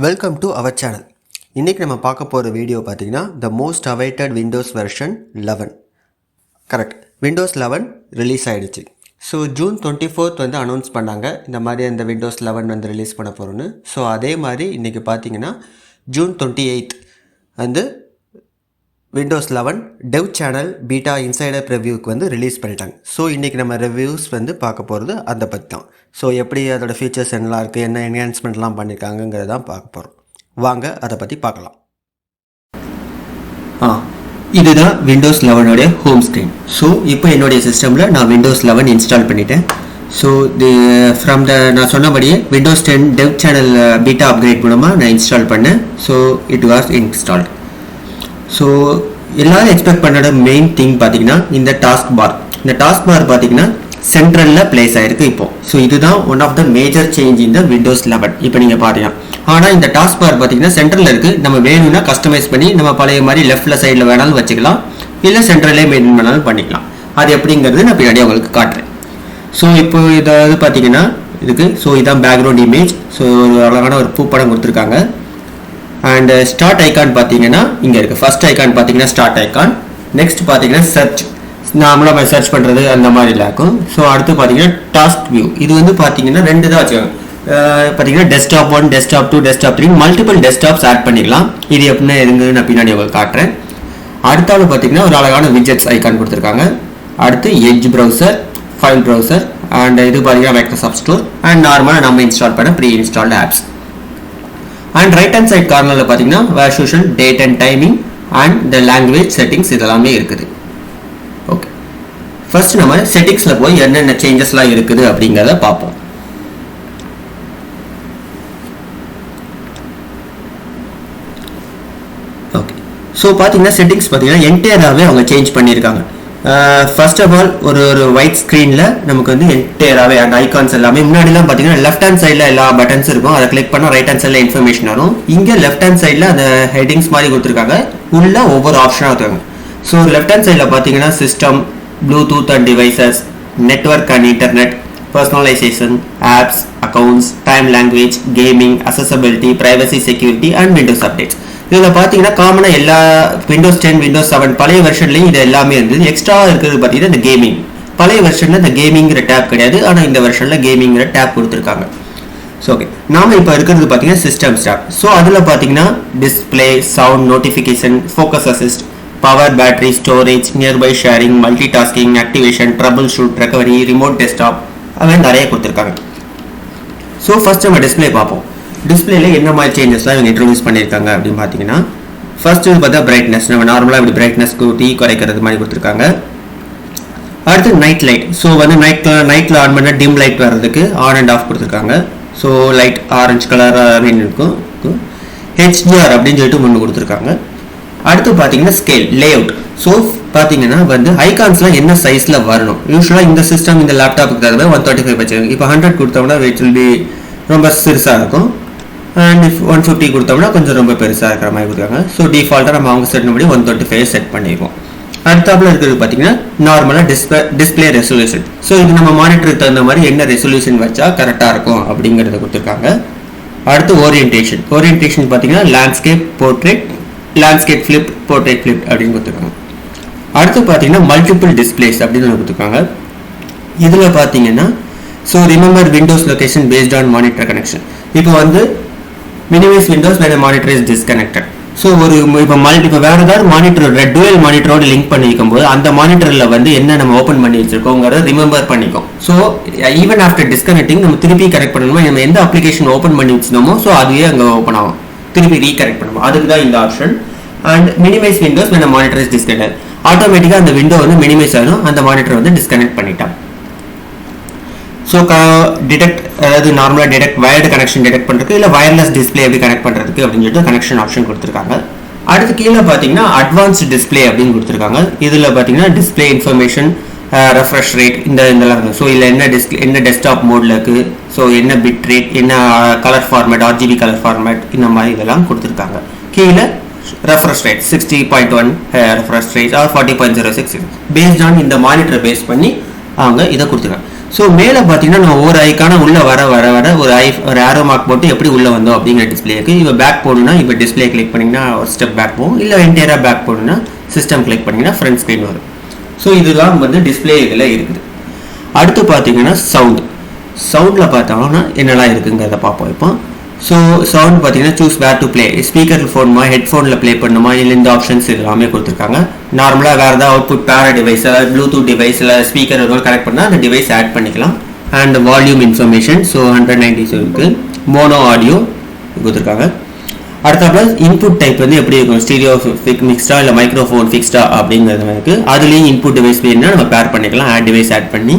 Welcome to our channel. இன்றைக்கி நம்ம பார்க்க போகிற வீடியோ பார்த்திங்கன்னா the most awaited Windows version 11. Correct, Windows 11 release ஆகிடுச்சு. ஸோ ஜூன் 24th வந்து அனௌன்ஸ் பண்ணாங்க இந்த மாதிரி அந்த விண்டோஸ் 11 வந்து ரிலீஸ் பண்ண போகிறோன்னு. ஸோ அதே மாதிரி இன்றைக்கி பார்த்திங்கன்னா ஜூன் 28th வந்து Windows 11 dev channel beta insider ரிவ்யூக்கு வந்து ரிலீஸ் பண்ணிட்டாங்க. ஸோ இன்றைக்கி நம்ம ரிவ்யூஸ் வந்து பார்க்க போகிறது அதை பற்றி தான். ஸோ எப்படி அதோட ஃபீச்சர்ஸ் என்னலாம் இருக்குது, என்ன என்ஹான்ஸ்மெண்ட்லாம் பண்ணியிருக்காங்கிறது தான் பார்க்க போகிறோம். வாங்க அதை பற்றி பார்க்கலாம். இதுதான் விண்டோஸ் 11 ஹோம் ஸ்க்ரீன். ஸோ இப்போ என்னுடைய சிஸ்டமில் நான் விண்டோஸ் 11 இன்ஸ்டால் பண்ணிட்டேன். ஸோ நான் சொன்னபடியே விண்டோஸ் 10 டெவ் சேனல் பீட்டா அப்கிரேட் மூலமாக நான் இன்ஸ்டால் பண்ணேன். So it was installed. So எல்லோரும் எக்ஸ்பெக்ட் பண்ணோட மெயின் திங் பார்த்தீங்கன்னா இந்த டாஸ்க் பார். இந்த டாஸ்க் பார் பார்த்தீங்கன்னா சென்ட்ரலில் பிளேஸ் ஆகிருக்கு இப்போது. ஸோ இதுதான் one of the major change இந்த விண்டோஸ் 11 இப்போ நீங்கள் பார்த்தீங்கன்னா. ஆனால் இந்த டாஸ்க் பார் பார்த்தீங்கன்னா சென்ட்ரலில் இருக்குது. நம்ம வேணும்னா கஸ்டமைஸ் பண்ணி நம்ம பழைய மாதிரி லெஃப்ட்டில் சைடில் வேணாலும் வச்சுக்கலாம், இல்லை சென்ட்ரலே மெயின்டைன் பண்ணாலும் பண்ணிக்கலாம். அது எப்படிங்கிறது நான் பின்னாடி உங்களுக்கு காட்டுறேன். ஸோ இப்போ இதாவது பார்த்தீங்கன்னா ஸோ இதான் பேக்ரவுண்ட் இமேஜ். ஸோ ஒரு அழகான ஒரு பூப்படம் கொடுத்துருக்காங்க. அண்ட் ஸ்டார்ட் ஐக்கான் பார்த்தீங்கன்னா இங்கே இருக்குது. ஃபர்ஸ்ட் ஐக்கான் பார்த்தீங்கன்னா ஸ்டார்ட் ஐக்கான். நெக்ஸ்ட் பார்த்தீங்கன்னா சர்ச், நார்மலாக சர்ச் பண்ணுறது அந்த மாதிரிலாம் இருக்கும். ஸோ அடுத்து பார்த்தீங்கன்னா டாஸ்க் வியூ. இது வந்து பார்த்தீங்கன்னா ரெண்டு தான் வச்சுக்கோங்க. பார்த்தீங்கன்னா desktop 1, desktop 2, desktop 3 multiple desktops add பண்ணிக்கலாம். இது எப்படின்னா எதுங்க நான் பின்னாடி உங்களுக்கு காட்டுறேன். அடுத்தாலும் பார்த்தீங்கன்னா ஒரு அழகான விஜெட்ஸ் ஐக்கான் கொடுத்துருக்காங்க. அடுத்து Edge browser, file browser, and இது பார்த்தீங்கன்னா மைக்ரோசாஃப்ட் ஸ்டோர் அண்ட் நார்மலாக நம்ம இன்ஸ்டால் பண்ண pre installed apps. And right hand side கார்னரில் பார்த்தீங்கன்னா where usual date and timing and the language settings இதெல்லாமே இருக்குது. ஓகே, ஃபர்ஸ்ட் நம்ம செட்டிங்ஸில் போய் என்னென்ன சேஞ்சஸ்லாம் இருக்குது அப்படிங்கிறத பார்ப்போம். ஓகே, ஸோ பார்த்தீங்கன்னா செட்டிங்ஸ் பார்த்தீங்கன்னா என்டையராகவே அவங்க சேஞ்ச் பண்ணியிருக்காங்க. ஃபர்ஸ்ட் ஆஃப் ஆல் ஒரு ஒயிட் ஸ்க்ரீனில் நமக்கு வந்து என்டையராகவே அந்த ஐகான்ஸ் எல்லாமே முன்னாடிலாம் பார்த்தீங்கன்னா லெஃப்ட் ஹேண்ட் சைடில் எல்லா பட்டன்ஸ் இருக்கும். அதை கிளிக் பண்ணால் ரைட் ஹேண்ட் சைடில் இன்ஃபர்மேஷன் வரும். இங்கே லெஃப்ட் ஹேண்ட் சைடில் அந்த ஹெட்டிங்ஸ் மாதிரி கொடுத்துருக்காங்க, உள்ள ஒவ்வொரு ஆப்ஷனாக இருக்காங்க. ஸோ லெஃப்ட் ஹேண்ட் சைடில் பார்த்தீங்கன்னா system, Bluetooth and devices, network and internet, personalisation, apps, accounts, time, language, gaming, accessibility, privacy, security and Windows updates. இதில் பார்த்தீங்கன்னா காமனாக எல்லா விண்டோஸ் 10, விண்டோஸ் 7 பழைய வெர்ஷன்லையும் இது எல்லாமே இருந்தது. எக்ஸ்ட்ரா இருக்கிறது பார்த்தீங்கன்னா இந்த கேமிங். பழைய வெர்ஷனில் இந்த கேமிங்கிற டேப் கிடையாது, ஆனால் இந்த வெர்ஷனில் கேமிங்கிற டேப் கொடுத்துருக்காங்க. ஸோ ஓகே, நாம் இப்போ இருக்கிறது பார்த்தீங்கன்னா சிஸ்டம் டேப். ஸோ அதில் பார்த்தீங்கன்னா display, sound, notification, focus assist, power, battery, storage, nearby sharing, multi tasking, activation, trouble shoot, recovery, remote desktop, அது நிறைய கொடுத்துருக்காங்க. ஸோ ஃபர்ஸ்ட் நம்ம டிஸ்பிளே பார்ப்போம். டிஸ்பிளேல என்ன மாதிரி சேஞ்சஸ்லாம் இவங்க இன்ட்ரோடியூஸ் பண்ணியிருக்காங்க அப்படின்னு பார்த்தீங்கன்னா, ஃபர்ஸ்ட் பார்த்தா பிரைட்னஸ். நம்ம நார்மலாக இப்படி பிரைட்னஸ் கூட்டி குறைக்கிறது மாதிரி கொடுத்துருக்காங்க. அடுத்து நைட் லைட். ஸோ வந்து நைட்டில் ஆன் பண்ணால் டிம் லைட் வர்றதுக்கு ஆன் அண்ட் ஆஃப் கொடுத்துருக்காங்க. ஸோ லைட் ஆரஞ்சு கலர் அப்படின்னு இருக்கும். ஹெச்டிஆர் அப்படின்னு சொல்லிட்டு ஒன்று கொடுத்துருக்காங்க. அடுத்து பார்த்தீங்கன்னா ஸ்கேல், லே அவுட். ஸோ பார்த்தீங்கன்னா வந்து ஐகான்ஸ்லாம் என்ன சைஸில் வரணும். யூஸ்வலாக இந்த சிஸ்டம் இந்த லேப்டாப்புக்கு தகுந்த 135 வச்சுருக்காங்க. இப்போ 100 கொடுத்தோம்னா இட் வில் பி ரொம்ப சிறுசாக இருக்கும். அண்ட் 150 கொடுத்தோம்னா கொஞ்சம் ரொம்ப பெருசாக இருக்கிற மாதிரி கொடுத்துருக்காங்க. ஸோ டிஃபால்ட்டாக நம்ம அவங்க செட் பண்ணி 125 செட் பண்ணிடுவோம். அடுத்தாப்புல இருக்கிறது பார்த்தீங்கன்னா நார்மலாக டிஸ்பிளே ரெசல்யூஷன். ஸோ இது நம்ம மானிட்டருக்கு தகுந்த மாதிரி என்ன ரெசல்யூஷன் வச்சா கரெக்டாக இருக்கும் அப்படிங்கிறத கொடுத்துருக்காங்க. அடுத்து ஓரியன்டேஷன். ஓரியன்டேஷன் பார்த்தீங்கன்னா landscape, portrait, landscape flip, portrait flip அப்படின்னு கொடுத்துருக்காங்க. அடுத்து பார்த்தீங்கன்னா மல்டிபிள் டிஸ்பிளேஸ் அப்படின்னு கொடுத்துருக்காங்க. இதில் பார்த்தீங்கன்னா so remember Windows location based on monitor connection. இப்போ வந்து minimise Windows when a monitor is disconnected. So இப்போ வேறு ஏதாவது மானிட்டரோட டுவல் மானிட்டரோட லிங்க் பண்ணிக்கும் போது அந்த மானிட்டரில் வந்து என்ன நம்ம ஓப்பன் பண்ணி வச்சிருக்கோங்கிறத ரிமெம்பர் பண்ணிக்கும். ஸோ ஈவன் ஆஃப்டர் டிஸ்கனெக்டிங் நம்ம திருப்பி கரெக்ட் பண்ணணுமோ, நம்ம எந்த அப்ளிகேஷன் ஓப்பன் பண்ணி வச்சிருந்தோமோ ஸோ அதுவே அங்கே ஓப்பன் ஆகும், திருப்பி ரீகரெக்ட் பண்ணுவோம். அதுக்கு தான் இந்த option. And minimise Windows when a monitor is disconnected. ஆட்டோமேட்டிக்காக அந்த விண்டோ வந்து மினிமைஸ் ஆகணும், அந்த மானிட்டர் வந்து டிஸ்கனெக்ட் பண்ணிட்டான். ஸோ டிடெக்ட், அதாவது நார்மலாக டிடெக்ட் வயர்டு கனெக்ஷன் டிடெக்ட் பண்ணுறதுக்கு, இல்லை வயர்லெஸ் டிஸ்பிளே எப்படி கனெக்ட் பண்ணுறதுக்கு அப்படின்னு சொல்லிட்டு கனெக்ஷன் ஆப்ஷன் கொடுத்துருக்காங்க. அடுத்து கீழே பார்த்தீங்கன்னா அட்வான்ஸ்டு டிஸ்பிளே அப்படின்னு கொடுத்துருக்காங்க. இதில் பார்த்தீங்கன்னா டிஸ்பிளே இன்ஃபர்மேஷன், ரெஃப்ரெஷ் ரேட், இதெல்லாம் இருக்குது. ஸோ இதில் என்ன டெஸ்க்டாப் மோடில் இருக்குது, ஸோ என்ன பிட் ரேட், என்ன colour format, RGB colour format, இந்த மாதிரி இதெல்லாம் கொடுத்துருக்காங்க. கீழே refresh rate 60.1 refresh rate are 40.06 based on இந்த மானிட்டரை பேஸ் பண்ணி அவங்க இதை கொடுத்துருக்காங்க. ஸோ மேலே பார்த்தீங்கன்னா நம்ம ஒரு ஐக்கான உள்ள வர ஒரு ஆரோ மார்க் போட்டு எப்படி உள்ள வந்தோம் அப்படிங்கிற டிஸ்பிளே இருக்குது. இப்போ பேக் போகணுன்னா இப்போ டிஸ்பிளே கிளிக் பண்ணிங்கன்னா ஒரு ஸ்டெப் பேக் போகும், இல்லை என்டையராக பேக் போகணுன்னா சிஸ்டம் கிளிக் பண்ணிங்கன்னா ஃப்ரண்ட் ஸ்க்ரீன் வரும். ஸோ இதுதான் வந்து டிஸ்பிளே இதில் இருக்குது. அடுத்து பார்த்தீங்கன்னா சவுண்டில் பார்த்தோம்னா என்னெல்லாம் இருக்குங்கிறத பார்ப்போம். இப்போ ஸோ சவுண்ட் பார்த்தீங்கன்னா choose where to play, speaker ஃபோனுமா ஹெட்ஃபோனில் ப்ளே பண்ணுமா, இல்லை இந்த ஆப்ஷன்ஸ் எல்லாமே கொடுத்துருக்காங்க. நார்மலாக வேறு ஏதாவது அவுட்புட் பேர டிவைஸ், அதாவது ப்ளூடூத் டிவைஸ் இல்லை ஸ்பீக்கர் எதுவும் கனெக்ட் பண்ணால் அந்த டிவைஸ் ஆட் பண்ணிக்கலாம். அண்ட் வால்யூம் இன்ஃபர்மேஷன், ஸோ 190 இருக்குது. மோனோ ஆடியோ கொடுத்துருக்காங்க. அடுத்தப்பல இன்புட் டைப் வந்து எப்படி இருக்கும், ஸ்டீரியோ மிக்ஸ்டா இல்லை மைக்ரோஃபோன் ஃபிக்ஸ்டா அப்படிங்கிறது இருக்குது. அதுலேயும் இன்புட் டிவைஸ் வேணும்னா நம்ம பேர் பண்ணிக்கலாம், ஆட் டிவைஸ் ஆட் பண்ணி.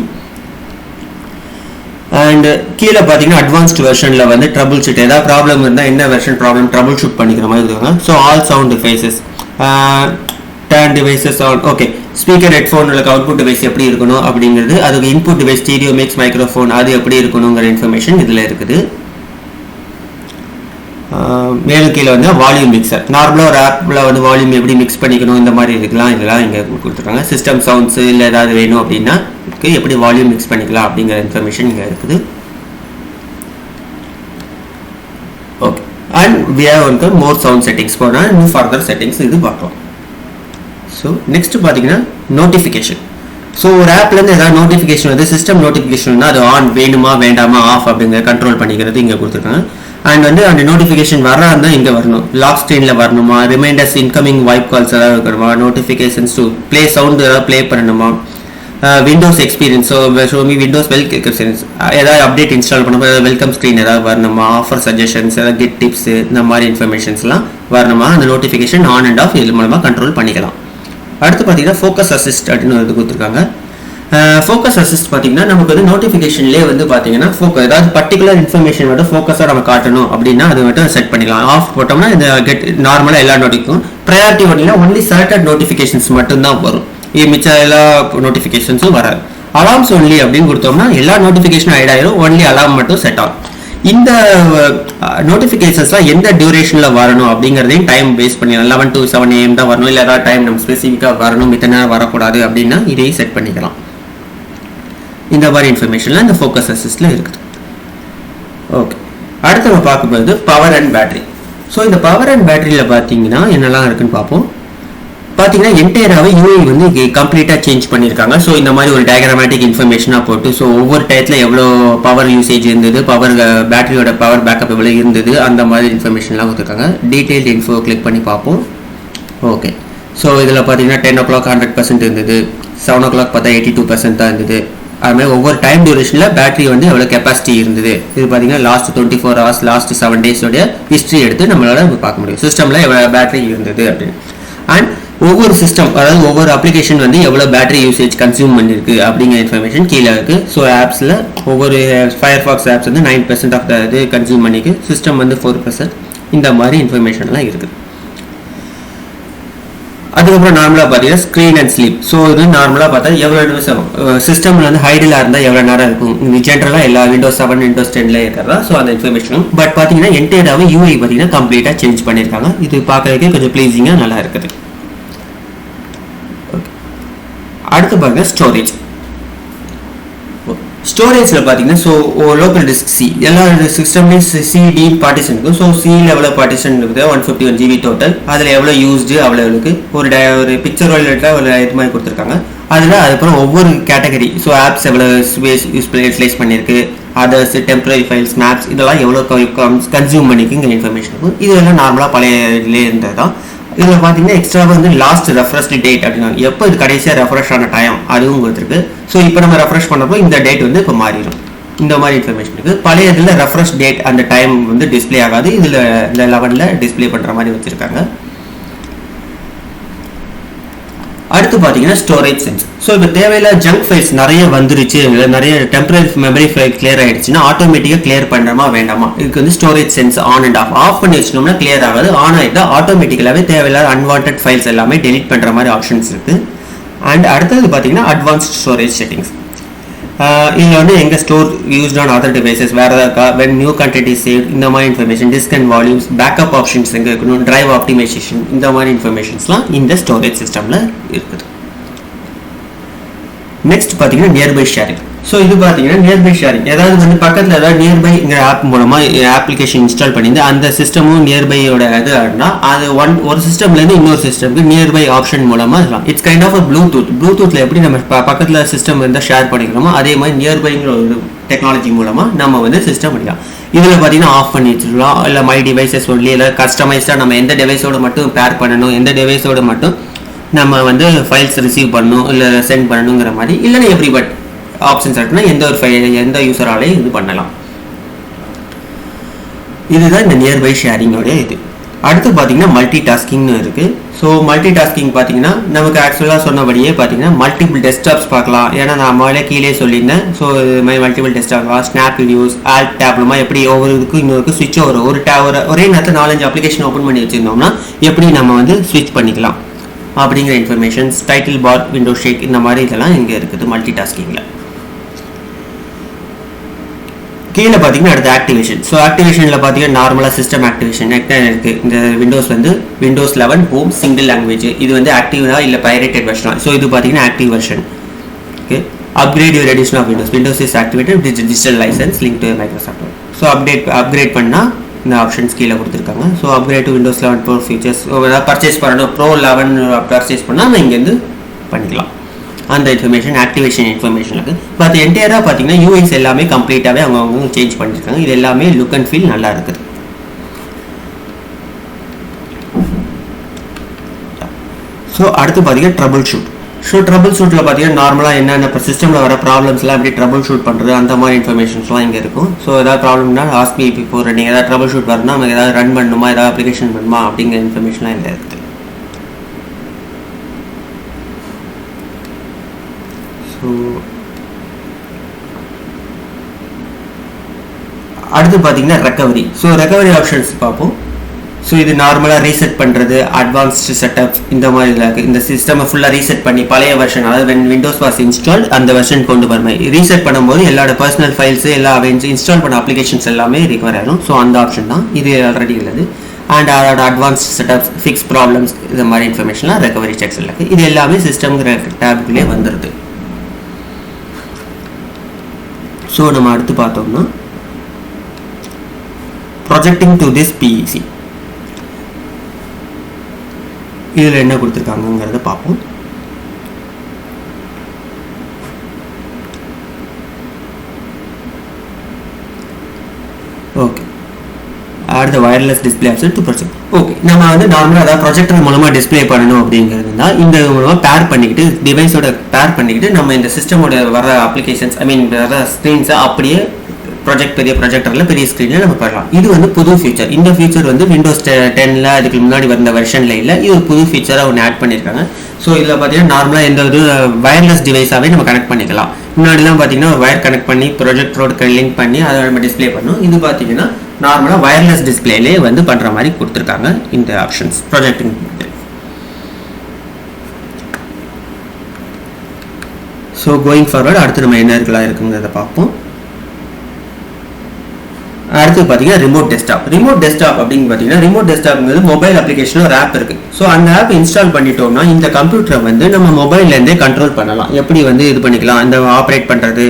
அண்ட் கீழே பார்த்தீங்கன்னா அட்வான்ஸ்டு வெர்ஷனில் வந்து ட்ரபிள் ஷூட், ஏதாவது ப்ராப்ளம் இருந்தால் என்ன வெர்ஷன் ப்ராப்ளம் ட்ரபிள் ஷூட் பண்ணிக்கிற மாதிரி இருக்காங்க. So all sound devices, turn devices on, okay. Speaker headphone உங்களுக்கு அவுட்புட் டிவைஸ் எப்படி இருக்கணும் அப்படிங்கிறது, அதுக்கு input device stereo mix microphone அது எப்படி இருக்கணுங்கிற இன்ஃபர்மேஷன் இதில் இருக்குது. மேலும் கீழே வந்து வால்யூம் மிக்சர், நார்மலாக ஒரு ஆப்பில் வந்து வால்யூம் எப்படி மிக்ஸ் பண்ணிக்கணும் இந்த மாதிரி இருக்கலாம், இதெல்லாம் இங்கே கொடுத்துருக்காங்க. சிஸ்டம் சவுண்ட்ஸு இல்லை ஏதாவது வேணும் அப்படின்னா எப்படி வால்யூம் மிக்ஸ் பண்ணிக்கலாம் அப்படிங்கிற இன்ஃபர்மேஷன் இங்கே இருக்குது. ஓகே. அண்ட் வி ஹேவ் வந்து மோர் சவுண்ட் செட்டிங்ஸ் போனால் இன்னும் ஃபர்தர் செட்டிங்ஸ் இது பார்க்கலாம். ஸோ நெக்ஸ்ட் பார்த்தீங்கன்னா நோட்டிஃபிகேஷன். ஸோ ஒரு ஆப்லேருந்து ஏதாவது நோட்டிஃபிகேஷன் வந்து சிஸ்டம் நோட்டிஃபிகேஷன் அது ஆன் வேணுமா வேண்டாமா ஆஃப் அப்படிங்கிற கண்ட்ரோல் பண்ணிக்கிறது இங்கே கொடுத்துருக்காங்க. அண்ட் வந்து அந்த நோட்டிஃபிகேஷன் வராதான் இங்கே வரணும், லாக் ஸ்க்ரீனில் வரணுமா, ரிமைண்டர்ஸ் இன்கமிங் வைப் கால்ஸ் ஏதாவது இருக்கணுமா, நோட்டிஃபிகேஷன்ஸ் டு ப்ளே சவுண்ட் ஏதாவது ப்ளே பண்ணணுமா, Windows experience, so Windows experience ஏதாவது அப்டேட் இன்ஸ்டால் பண்ணும்போது ஏதாவது வெல்கம் ஸ்க்ரீன் ஏதாவது வரணுமா, ஆஃபர் சஜஷன்ஸ் ஏதாவது கெட் டிப்ஸ் இந்த மாதிரி இன்ஃபர்மேஷன்ஸ்லாம் வரணுமா, அந்த நோட்டிஃபிகேஷன் ஆன் அண்ட் ஆஃப் இது மூலமாக கண்ட்ரோல் பண்ணிக்கலாம். அடுத்து பார்த்தீங்கன்னா ஃபோக்கஸ் அசிஸ்ட் அப்படின்னு வந்து கொடுத்துருக்காங்க. ஃபோக்கஸ் அசிஸ்ட் பார்த்தீங்கன்னா நமக்கு வந்து நோட்டிஃபிகேஷன்லேயே வந்து பார்த்தீங்கன்னா ஏதாவது பர்டிகுலர் இன்ஃபர்மேஷன் மட்டும் ஃபோக்கஸாக நம்ம காட்டணும் அப்படின்னா அது மட்டும் செட் பண்ணிக்கலாம். ஆஃப் போட்டோம்னா இந்த கெட் நார்மலாக எல்லா நோட்டிக்கும் ப்ரையாரிட்டி ஒன்றில் ஒன்லி சர்டன் நோட்டிஃபிகேஷன்ஸ் மட்டும்தான் வரும், மிச்ச எல்லா நோட்டிஃபிகேஷன்ஸும் வராது. அலார்ம்ஸ் ஒன்லி அப்படின்னு கொடுத்தோம்னா எல்லா நோட்டிஃபிகேஷனும் ஆட் ஆயிரும், ஒன்லி அலார்ம் மட்டும் செட் ஆகும். இந்த நோட்டிஃபிகேஷன்ஸ்லாம் எந்த டியூரேஷனில் வரணும் அப்படிங்கிறதையும் டைம் பேஸ் பண்ணிக்கலாம். 11 to 7 AM தான் வரணும், இல்லை ஏதாவது டைம் நம்ம ஸ்பெசிஃபிக்காக வரணும், இத்தனை நேரம் வரக்கூடாது அப்படின்னா இதையும் செட் பண்ணிக்கலாம். இந்த மாதிரி இன்ஃபர்மேஷன்லாம் இந்த ஃபோக்கஸ் அசிஸ்டில் இருக்குது. ஓகே. அடுத்து நம்ம பார்க்கும்போது பவர் அண்ட் பேட்டரி. ஸோ இந்த பவர் அண்ட் பேட்டரியில் பார்த்தீங்கன்னா என்னெல்லாம் இருக்குன்னு பார்ப்போம். பார்த்தீங்கன்னா என்டையராகவே யூஐ வந்து கம்ப்ளீட்டாக சேஞ்ச் பண்ணியிருக்காங்க. ஸோ இந்த மாதிரி ஒரு டயக்ராமேட்டிக் இன்ஃபர்மேஷனாக போட்டு ஸோ ஒவ்வொரு டயத்தில் எவ்வளோ பவர் யூசேஜ் இருந்தது, பேட்டரியோட பவர் பேக்கப் எவ்வளோ இருந்தது, அந்த மாதிரி இன்ஃபர்மேஷன்லாம் கொடுத்துருக்காங்க. டீட்டெயில்டு இன்ஃபோ கிளிக் பண்ணி பார்ப்போம். ஓகே. ஸோ இதில் பார்த்தீங்கன்னா 10 o'clock 100% இருந்தது, 7 o'clock பார்த்தா 82% தான் இருந்தது. அதுமாதிரி ஒவ்வொரு டைம் டியூரேஷனில் பேட்டரி வந்து எவ்வளோ கெப்பாசிட்டி இருந்தது, இது பார்த்தீங்கன்னா last 24 hours last 7 days history எடுத்து நம்மளால பார்க்க முடியும் சிஸ்டமில் எவ்வளோ பேட்டரி இருந்தது அப்படின்னு. அண்ட் ஒவ்வொரு சிஸ்டம் அதாவது ஒவ்வொரு அப்ளிகேஷன் வந்து எவ்வளோ பேட்டரி யூசேஜ் கன்சியூம் பண்ணியிருக்கு அப்படிங்கிற இன்ஃபர்மேஷன் கீழே இருக்குது. ஸோ ஆப்ஸில் ஒவ்வொரு ஃபயர்ஃபாக்ஸ் ஆப்ஸ் வந்து 9% ஆஃப் த இது கன்சியூம் பண்ணிக்கு, சிஸ்டம் வந்து 4%, இந்த மாதிரி இன்ஃபர்மேஷன்லாம் இருக்குது. அதுக்கப்புறம் நார்மலாக பார்த்தீங்கன்னா ஸ்க்ரீன் அண்ட் ஸ்லீப். ஸோ இது நார்மலாக பார்த்தா எவ்வளோ நிமிஷம் சிஸ்டமில் வந்து ஹைடில் இருந்தால் எவ்வளோ நேரம் இருக்கும், இது ஜென்ரலாக எல்லா விண்டோஸ் 7 விண்டோஸ் 10 இருக்கிறதா. ஸோ அந்த இன்ஃபர்மேஷனும் பட் பார்த்தீங்கன்னா என்டையராகவே யூஐ பார்த்தீங்கன்னா கம்ப்ளீட்டாக சேஞ்ச் பண்ணியிருக்காங்க. இது பார்க்கறதுக்கு கொஞ்சம் ப்ளீஸிங்காக நல்லா இருக்குது. அடுத்து பார்த்தீங்கன்னா ஸ்டோரேஜ். ஸ்டோரேஜில் பார்த்தீங்கன்னா ஸோ லோக்கல் டிஸ்க் சி எல்லா சிஸ்டம்லேயும் சிடி பார்ட்டிஷன் இருக்கும். ஸோ சியில் எவ்வளோ பார்ட்டிஷன் இருக்குது 151 GB டோட்டல். அதில் எவ்வளோ யூஸ்டு அவ்வளோ இருக்குது. ஒரு பிக்சர் வாலெட்டில் ஒரு இது மாதிரி கொடுத்துருக்காங்க. அதில் அதுக்கப்புறம் ஒவ்வொரு கேட்டகரி ஸோ ஆப்ஸ் எவ்வளோ ஸ்பேஸ் யூட்டிலைஸ் பண்ணியிருக்கு, அதர்ஸ் டெம்பரரி ஃபைல்ஸ் மேப்ஸ் இதெல்லாம் எவ்வளோ கன்சியூம் பண்ணிக்குங்கிற இன்ஃபர்மேஷன் இருக்கும். இதெல்லாம் நார்மலாக பழைய இதிலே இருந்தது தான். இதில் பார்த்தீங்கன்னா எக்ஸ்ட்ரா வந்து லாஸ்ட் ரெஃப்ரெஷ் டேட் அப்படின்னா எப்போ இது கடைசியாக ரெஃப்ரெஷ் ஆன டைம் அதுவும் கொடுத்துருக்கு. ஸோ இப்போ நம்ம ரெஃப்ரெஷ் பண்ணுறப்போ இந்த டேட் வந்து இப்போ மாறிடும். இந்த மாதிரி இன்ஃபர்மேஷன் இருக்குது. பழைய இதில் ரெஃப்ரெஷ் டேட் அந்த டைம் வந்து டிஸ்பிளே ஆகாது, இதில் இந்த 11ல் டிஸ்பிளே பண்ணுற மாதிரி வச்சுருக்காங்க. அடுத்து பார்த்தீங்கன்னா ஸ்டோரேஜ் சென்ஸ். ஸோ இப்போ தேவையில்ல ஜங்க் ஃபைல்ஸ் நிறைய வந்துருச்சு, இல்லை நிறைய டெம்பரரி மெமரி ஃபைல் கிளியர் ஆகிடுச்சுன்னா ஆட்டோமேட்டிக்காக கிளியர் பண்ணுறமா வேண்டாமா, இதுக்கு வந்து storage sense on and half பண்ணி வச்சிட்டோம்னா கிளியர் ஆகாது. ஆன் ஆகிட்டா ஆட்டோமேட்டிக்கலாகவே தேவையில்லாத அன்வான்ட் ஃபைல்ஸ் எல்லாமே டெலிட் பண்ணுற மாதிரி ஆப்ஷன்ஸ் இருக்குது. அண்ட் அடுத்தது பார்த்தீங்கன்னா அட்வான்ஸ்ட் ஸ்டோரேஜ் செட்டிங்ஸ். இதில் வந்து எங்கே store used on other devices வேறு ஏதாவது when new content is save இந்த மாதிரி information, disk and volumes, backup options எங்கே இருக்கணும், டிரைவ் ஆப்டிமைசேஷன் இந்த மாதிரி இன்ஃபர்மேஷன்ஸ்லாம் இந்த ஸ்டோரேஜ் சிஸ்டமில் இருக்குது. நெக்ஸ்ட் பார்த்தீங்கன்னா நியர்பை ஷேரிங். ஸோ இது பார்த்தீங்கன்னா நியர்பை ஷேரிங். ஏதாவது வந்து பக்கத்தில் ஏதாவது நியர்பைங்கிற ஆப் மூலமாக அப்ளிகேஷன் இன்ஸ்டால் பண்ணிட்டு அந்த சிஸ்டமும் நியர்பையோட இது ஆகுனா அது ஒரு சிஸ்டம்லேருந்து இன்னொரு சிஸ்டம்க்கு நியர்பை ஆப்ஷன் மூலமாக இருக்கலாம். இட்ஸ் கைண்ட் ஆஃப் ப்ளூடூத்தில் எப்படி நம்ம பக்கத்தில் சிஸ்டம் இருந்தால் ஷேர் பண்ணிக்கிறோமோ அதே மாதிரி நியர்பைங்கிற ஒரு டெக்னாலஜி மூலமாக நம்ம வந்து சிஸ்டம் பண்ணிக்கலாம். இதில் பார்த்தீங்கன்னா ஆஃப் பண்ணி வச்சுக்கலாம், இல்லை மை டிவைசஸ் ஒன்லி, இல்லை கஸ்டமைஸ்டாக நம்ம எந்த டிவைஸோடு மட்டும் பேர் பண்ணணும், எந்த டிவைஸோடு மட்டும் நம்ம வந்து ஃபைல்ஸ் ரிசீவ் பண்ணணும் இல்லை சென்ட் பண்ணணுங்கிற மாதிரி, இல்லைன்னா எவ்ரிபட் ஆப்ஷன்ஸ் இருக்குன்னா எந்த யூசராலையும் இது பண்ணலாம். இதுதான் இந்த நியர்பை ஷேரிங்கோடைய இது. அடுத்து பார்த்தீங்கன்னா மல்டி டாஸ்கிங்னு இருக்குது. ஸோ மல்டி டாஸ்கிங் பார்த்தீங்கன்னா நமக்கு ஆக்சுவலாக சொன்னபடியே பார்த்தீங்கன்னா மல்டிபிள் டெஸ்க்டாப்ஸ் பார்க்கலாம். ஏன்னா நான் முதல்ல கீழே சொல்லியிருந்தேன். ஸோ இது மாதிரி multiple desktop, snap videos, Alt டேப்லமா எப்படி ஒவ்வொரு இதுக்கும் இன்னொருக்கு ஸ்விட்ச் ஒரே நேரத்தில் 4-5 அப்ளிகேஷன் ஓப்பன் பண்ணி வச்சுருந்தோம்னா எப்படி நம்ம வந்து ஸ்விட்ச் பண்ணிக்கலாம் அப்படிங்கிற இன்ஃபர்மேஷன்ஸ், டைட்டில் பார், விண்டோ ஷேக், இந்த மாதிரி இதெல்லாம் இங்கே இருக்குது மல்டி டாஸ்கிங்கில். கீழே பார்த்தீங்கன்னா அடுத்து ஆக்டிவேஷன். ஸோ ஆக்டிவேஷனில் பார்த்தீங்கன்னா நார்மலாக சிஸ்டம் ஆக்டிவேஷன் இருக்குது. இந்த விண்டோஸ் வந்து விண்டோஸ் 11 ஹோம் சிங்கிள் லாங்குவேஜ், இது வந்து ஆக்டிவாக இல்லை பைரேட்டட் வெர்ஷன். ஸோ இது பார்த்தீங்கன்னா active version. Okay, upgrade your edition of Windows is activated digital licence link to Microsoft. So upgrade பண்ணால் இந்த ஆப்ஷன்ஸ் கீழே கொடுத்துருக்காங்க. So upgrade to Windows 11 pro features, ஏதாவது பர்ச்சேஸ் பண்ணணும், ப்ரோ 11 பர்ச்சேஸ் பண்ணால் நம்ம இங்கேருந்து பண்ணிக்கலாம். அந்த இன்ஃபர்மேஷன் ஆக்டிவேஷன் இன்ஃபர்மேஷன் இருக்குது. பட் என்டையராக பார்த்தீங்கன்னா யூஐஸ் எல்லாமே கம்ப்ளீட்டாகவே அவங்க சேஞ்ச் பண்ணியிருக்காங்க. இது எல்லாமே லுக் அண்ட் ஃபீல் நல்லா இருக்குது. ஸோ அடுத்து பார்த்தீங்கன்னா ட்ரபிள் ஷூட். ஸோ ட்ரபிள் ஷூட்டில் பார்த்தீங்கன்னா நார்மலாக என்னென்ன இப்போ சிஸ்டமில் வர ப்ராப்ளம்ஸ்லாம் எப்படி ட்ரபிள் ஷூட் பண்ணுறது அந்த மாதிரி இன்ஃபர்மேஷன்ஸ்லாம் இங்கே இருக்கும். ஸோ ஏதாவது ப்ராப்ளம்னா ஆஸ்க் மீ பிஃபோர் ரன்னிங், ஏதாவது ட்ரபிள் ஷூட் வரணும்னா நமக்கு ஏதாவது ரன் பண்ணணுமா, ஏதாவது அப்ளிகேஷன் பண்ணணுமா அப்படிங்கிற இன்ஃபர்மேஷன்லாம் இங்கே இருக்குது. ஸோ அடுத்து பார்த்தீங்கன்னா ரெக்கவரி. ஸோ ரெக்கவரி ஆப்ஷன்ஸ் பார்ப்போம். ஸோ இது நார்மலாக ரீசெட் பண்ணுறது, அட்வான்ஸ்டு செட்டப், இந்த மாதிரி இதில் இருக்குது. இந்த சிஸ்டமை ஃபுல்லாக ரீசெட் பண்ணி பழைய வெர்ஷன், அதாவது விண்டோஸ் வாஸ் இன்ஸ்டால் அந்த வெர்ஷன் கொண்டு வர மாதிரி ரீசெட் பண்ணும்போது எல்லாரோட பர்சனல் ஃபைல்ஸு எல்லா இன்ஸ்டால் பண்ண அப்ளிகேஷன்ஸ் எல்லாமே ரிகவர் ஆகிடும். ஸோ அந்த ஆப்ஷன் தான் இது ஆல்ரெடி உள்ளது. அண்ட் அதோட அட்வான்ஸ்ட் செட்டப்ஸ், ஃபிக்ஸ் ப்ராப்ளம்ஸ், இந்த மாதிரி இன்ஃபர்மேஷன்லாம் ரெக்கவரி செக்ஸ் இருக்குது. இது எல்லாமே சிஸ்டம்ங்கிற டேப்குள்ளே வந்துடுது. ஸோ நம்ம அடுத்து பார்த்தோம்னா ப்ரொஜெக்டிங் டு திஸ் பிஇசி, இதில் என்ன கொடுத்துருக்காங்கிறத பார்ப்போம். ஓகே, அடுத்த வயர்லெஸ் டிஸ்பிளே ஆப்ஷன் 2%. ஓகே, நம்ம வந்து நார்மலாக அதாவது ப்ரொஜெக்டர் மூலமாக டிஸ்பிளே பண்ணணும் அப்படிங்கிறது தான் இந்த மூலமாக பேர் பண்ணிக்கிட்டு டிவைஸோட பேர் பண்ணிக்கிட்டு நம்ம இந்த சிஸ்டமோட வர அப்ளிகேஷன்ஸ் வர ஸ்க்ரீன்ஸை அப்படியே பெரிய ப்ரொஜெக்டரில் பெரிய ஸ்க்ரீனில் நம்ம பண்ணலாம். இது வந்து புது ஃபீச்சர். இந்த ஃபீச்சர் வந்து விண்டோஸ் 10ல் அதுக்கு முன்னாடி வந்த வெர்ஷனில் இல்லை, இது ஒரு புது ஃபீச்சராக ஒன்று ஆட் பண்ணியிருக்காங்க. ஸோ இதில் பார்த்தீங்கன்னா நார்மலாக எந்த ஒரு வயர்லெஸ் டிவைஸாகவே நம்ம கனெக்ட் பண்ணிக்கலாம். முன்னாடிலாம் பார்த்தீங்கன்னா ஒரு வயர் கனெக்ட் பண்ணி ப்ரொஜெக்டரோட லிங்க் பண்ணி அதை நம்ம டிஸ்பிளே பண்ணோம். இது பார்த்தீங்கன்னா நார்மலாக வயர்லெஸ் டிஸ்பிளேலே வந்து பண்ணுற மாதிரி கொடுத்துருக்காங்க இந்த options projecting. So going forward அடுத்து நம்ம என்ன இருக்குங்கிறத பார்ப்போம். அடுத்து பார்த்தீங்கன்னா ரிமோட் டெஸ்க்டாப். ரிமோட் டெஸ்க்டாப் அப்படின்னு பார்த்தீங்கன்னா ரிமோட் டெஸ்க்டாப்ங்கிறது மொபைல் அப்ளிகேஷன் ஒரு ஆப் இருக்குது. ஸோ அந்த ஆப் இன்ஸ்டால் பண்ணிட்டோம்னா இந்த கம்ப்யூட்டரை வந்து நம்ம மொபைல்லேருந்தே கண்ட்ரோல் பண்ணலாம். எப்படி வந்து இது பண்ணிக்கலாம், அந்த ஆப்ரேட் பண்ணுறது,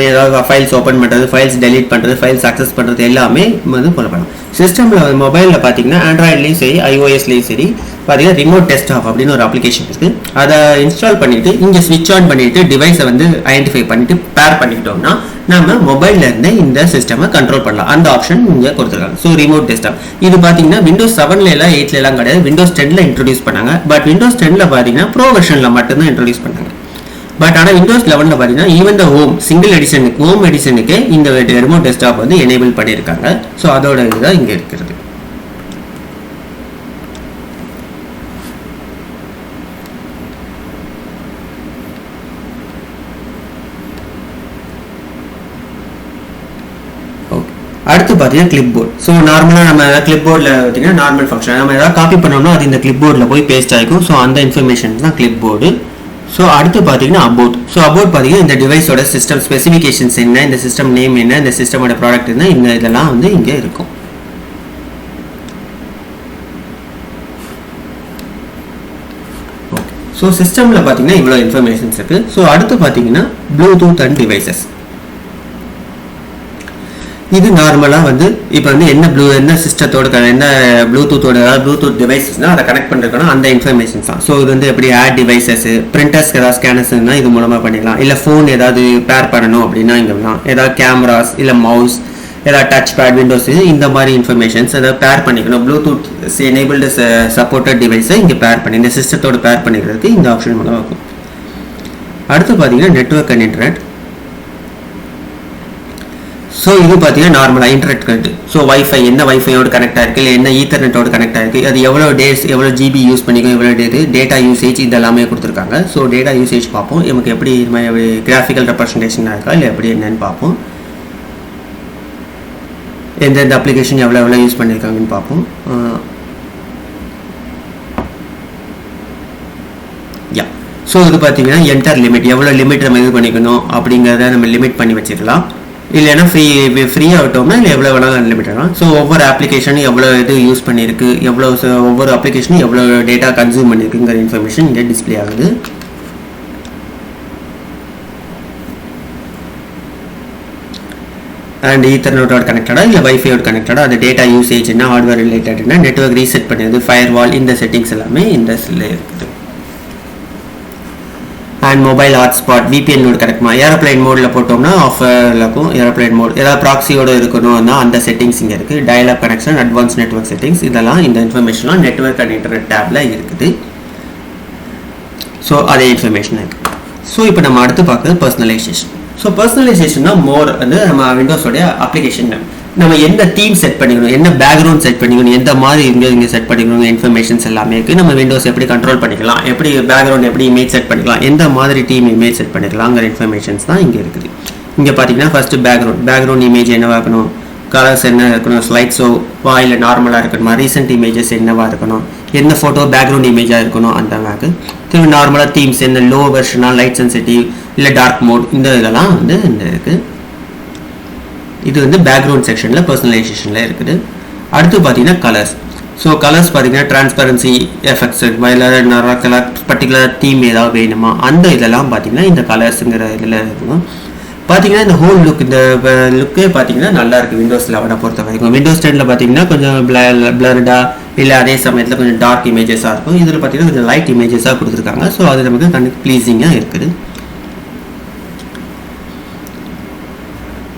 ஏதாவது ஃபைல்ஸ் ஓப்பன் பண்ணுறது, ஃபைல்ஸ் டெலீட் பண்ணுறது, ஃபைல்ஸ் அக்சஸ் பண்ணுறது எல்லாமே வந்து பண்ணலாம். சிஸ்டமில் மொபைலில் பார்த்தீங்கன்னா ஆண்ட்ராய்ட்லேயும் சரி ஐஓஎஸ்லேயும் சரி பார்த்தீங்கன்னா ரிமோட் டெஸ்க்டாப் அப்படின்னு ஒரு அப்ளிகேஷன் இருக்குது. அதை இன்ஸ்டால் பண்ணிவிட்டு இங்கே ஸ்விட்ச் ஆன் பண்ணிவிட்டு டிவைஸை வந்து ஐடென்டிஃபை பண்ணிவிட்டு பேர் பண்ணிக்கிட்டோம்னா நம்ம மொபைல்லேருந்தே இந்த சிஸ்டமை கண்ட்ரோல் பண்ணலாம். அந்த ஆப்ஷன் இங்கே கொடுத்துருக்காங்க. ஸோ ரிமோட் டெஸ்க்டாப் இது பார்த்தீங்கன்னா விண்டோஸ் 7ல எல்லாம் 8ல எல்லாம் கிடையாது, விண்டோஸ் 10ல இன்ட்ரடியூஸ் பண்ணாங்க. பட் விண்டோஸ் 10ல பார்த்தீங்கன்னா ப்ரோ வெர்ஷனில் மட்டும்தான் இன்ட்ரடியூஸ் பண்ணாங்க. பட் ஆனால் விண்டோஸ் 11ல பார்த்தீங்கன்னா ஈவன் த ஹோம் எடிஷனுக்கு இந்த ரிமோட் டெஸ்க்டாப் வந்து எனேபிள் பண்ணியிருக்காங்க. ஸோ அதோட இதுதான் இங்கே இருக்கிறது. அடுத்து பார்த்தீங்கன்னா கிளிப் போர்ட். ஸோ நார்மலாக நம்ம கிளிப் போர்டில் பார்த்தீங்கன்னா நார்மல் ஃபங்க்ஷன் நம்ம ஏதாவது காப்பி பண்ணோம்னா அது இந்த கிளிப் போர்டில் போய் பேஸ்ட் ஆகிக்கும். ஸோ அந்த இன்ஃபர்மேஷன் தான் கிளிப் போர்டு. ஸோ அடுத்து பார்த்தீங்கன்னா அபவுட். ஸோ அபவுட் பார்த்தீங்கன்னா இந்த டிவைஸோட சிஸ்டம் ஸ்பெசிஃபிகேஷன்ஸ் என்ன, இந்த சிஸ்டம் நேம் என்ன, இந்த சிஸ்டமோட ப்ராடக்ட் என்ன, இந்த இதெல்லாம் வந்து இங்கே இருக்கும். ஓகே, ஸோ சிஸ்டமில் பார்த்தீங்கன்னா இவ்வளோ இன்ஃபர்மேஷன்ஸ் இருக்குது. ஸோ அடுத்து பார்த்தீங்கன்னா ப்ளூடூத் அண்ட் டிவைசஸ். இது நார்மலாக வந்து இப்போ வந்து என்ன சிஸ்டத்தோட என்ன ப்ளூடூத்தோட ஏதாவது ப்ளூடூத் டிவைசஸ்னால் அதை கனெக்ட் பண்ணிருக்கணும் அந்த இன்ஃபர்மேஷன்ஸ் தான். ஸோ இது வந்து எப்படி ஆட் டிவைசஸ், பிரிண்டர்ஸ்க்கு ஏதாவது ஸ்கேனர்ஸ்னால் இது மூலமாக பண்ணிக்கலாம். இல்லை ஃபோன் ஏதாவது பேர் பண்ணணும் அப்படின்னா இங்கே ஏதாவது கேமராஸ் இல்லை மவுஸ் ஏதாவது டச் பேட் விண்டோஸ் இந்த மாதிரி இன்ஃபர்மேஷன்ஸ் ஏதாவது பேர் பண்ணிக்கணும். ப்ளூடூத் எனேபிள்டு சப்போர்ட்டட் டிவைஸை இங்கே பேர் பண்ணி இந்த சிஸ்டத்தோட பேர் பண்ணிக்கிறதுக்கு இந்த ஆப்ஷன் மூலம் இருக்கும். அடுத்து பார்த்தீங்கன்னா நெட்வொர்க் அண்ட் இன்டர்நெட். ஸோ இது பார்த்தீங்கன்னா நார்மலாக இன்டர்நெட் கனெக்ட். ஸோ வைஃபை என்ன வைஃபையோடு கனெக்ட் ஆயிருக்கு, இல்லை என்ன ஈத்தர்நெட்டோடு கனெக்ட் ஆயிருக்கு, அது எவ்வளோ டேஸ் எவ்வளோ ஜிபி யூஸ் பண்ணிக்கும், எவ்வளோ டேட்டா யூசேஜ் இதெல்லாமே கொடுத்துருக்காங்க. ஸோ டேட்டா யூசேஜ் பார்ப்போம். நமக்கு எப்படி இது மாதிரி கிராஃபிக்கல் ரெப்ரசன்டேஷன் இருக்கா இல்லை எப்படி என்னன்னு பார்ப்போம். எந்தெந்த அப்ளிகேஷன் எவ்வளோ யூஸ் பண்ணியிருக்காங்கன்னு பார்ப்போம். ஸோ இது பார்த்தீங்கன்னா என்டர் லிமிட் எவ்வளோ லிமிட் நம்ம இது பண்ணிக்கணும் அப்படிங்கிறத நம்ம லிமிட் பண்ணி வச்சுக்கலாம். இல்லைன்னா ஃப்ரீயாக விட்டோம்னா இல்லை எவ்வளோ வேணாலும் அன்லிமிட் ஆகலாம். ஸோ ஒவ்வொரு அப்ளிகேஷனும் எவ்வளோ இது யூஸ் பண்ணியிருக்கு, ஒவ்வொரு அப்ளிகேஷனும் எவ்வளோ டேட்டா கன்சியூம் பண்ணியிருக்குங்கிற இன்ஃபர்மேஷன் இங்கே டிஸ்பிளே ஆகுது. அண்ட் ஈத்தர்நெட்டோட கனெக்டடா இல்லை வைஃபையோட கனெக்டடா, அது டேட்டா யூசேஜ் என்ன, ஹார்ட்வேர் ரிலேட்டட்னா, நெட்வொர்க் ரீசெட் பண்ணுறது, ஃபயர் வால், இந்த செட்டிங்ஸ் எல்லாமே இந்த செல்லில் இருக்குது. And mobile hotspot VPN node கனெக்ட்மா, ஏரோப்ளைன் மோடில் போட்டோம்னா ஆஃபரில் இருக்கும். ஏரோப்ளைன் மோட் ஏதாவது ப்ராக்சியோடு இருக்கணும்னா அந்த செட்டிங்ஸ் இங்கே இருக்குது. டயல்-அப் கனெக்ஷன், அட்வான்ஸ் நெட்வொர்க் செட்டிங்ஸ், இதெல்லாம் இந்த இன்ஃபர்மேஷன்லாம் நெட்வொர்க் அண்ட் இன்டர்நெட் டேப்பில் இருக்குது. ஸோ அதே இன்ஃபர்மேஷன் இருக்குது. ஸோ இப்போ நம்ம அடுத்து பார்க்குறது பர்சனலைசேஷன். ஸோ பர்சனலைசேஷன்னா மோர் வந்து நம்ம விண்டோஸோடைய அப்ளிகேஷன் நம்ம எந்த தீம் செட் பண்ணிக்கணும், என்ன பேக்ரவுண்ட் செட் பண்ணிக்கணும், எந்த மாதிரி இங்கே செட் பண்ணிக்கணும், இன்ஃபர்மேஷன்ஸ் எல்லாமே இருக்குது. நம்ம விண்டோஸ் எப்படி கண்ட்ரோல் பண்ணிக்கலாம், எப்படி பேக்ரவுண்ட் எப்படி இமேஜ் செட் பண்ணிக்கலாம், எந்த மாதிரி டீம் இமேஜ் செட் பண்ணிக்கலாங்கிற இன்ஃபர்மேஷன்ஸ் தான் இங்கே இருக்குது. இங்கே பார்த்தீங்கன்னா ஃபஸ்ட்டு பேக்ரவுண்ட் இமேஜ் என்னவாக இருக்கணும், கலர்ஸ் என்ன இருக்கணும், ஸ்லைட்ஸோ இல்லை நார்மலாக இருக்கணுமா, ரீசெண்ட் இமேஜஸ் என்னவாக இருக்கணும், என்ன ஃபோட்டோ பேக்ரவுண்ட் இமேஜாக இருக்கணும் அந்த மாதிரி. திரும்ப நார்மலாக தீம்ஸ் என்ன லோ வெர்ஷனாக, லைட் சென்சிட்டிவ் இல்லை டார்க் மோட், இந்த இதெல்லாம் வந்து இந்த இருக்குது. இது வந்து பேக்ரவுண்ட் செக்ஷனில் பர்சனலைசேஷனில் இருக்குது. அடுத்து பார்த்தீங்கன்னா கலர்ஸ். ஸோ கலர்ஸ் பார்த்தீங்கன்னா transparency effects, colour particular theme ஏதாவது வேணுமா அந்த இதெல்லாம் பார்த்தீங்கன்னா இந்த கலர்ஸுங்கிற இதில் இருக்கணும். பார்த்தீங்கன்னா இந்த ஹோல் லுக், இந்த லுக்கே பார்த்தீங்கன்னா நல்லா இருக்குது விண்டோஸ் 11 பொறுத்த வரைக்கும். விண்டோஸ் 10 பார்த்தீங்கன்னா கொஞ்சம் பிளர்டாக இல்லை அதே சமயத்தில் கொஞ்சம் டார்க் இமேஜஸாக இருக்கும். இதில் பார்த்தீங்கன்னா கொஞ்சம் லைட் இமேஜஸாக கொடுத்துருக்காங்க. ஸோ அது நமக்கு கண்ணுக்கு ப்ளீஸிங்காக இருக்குது.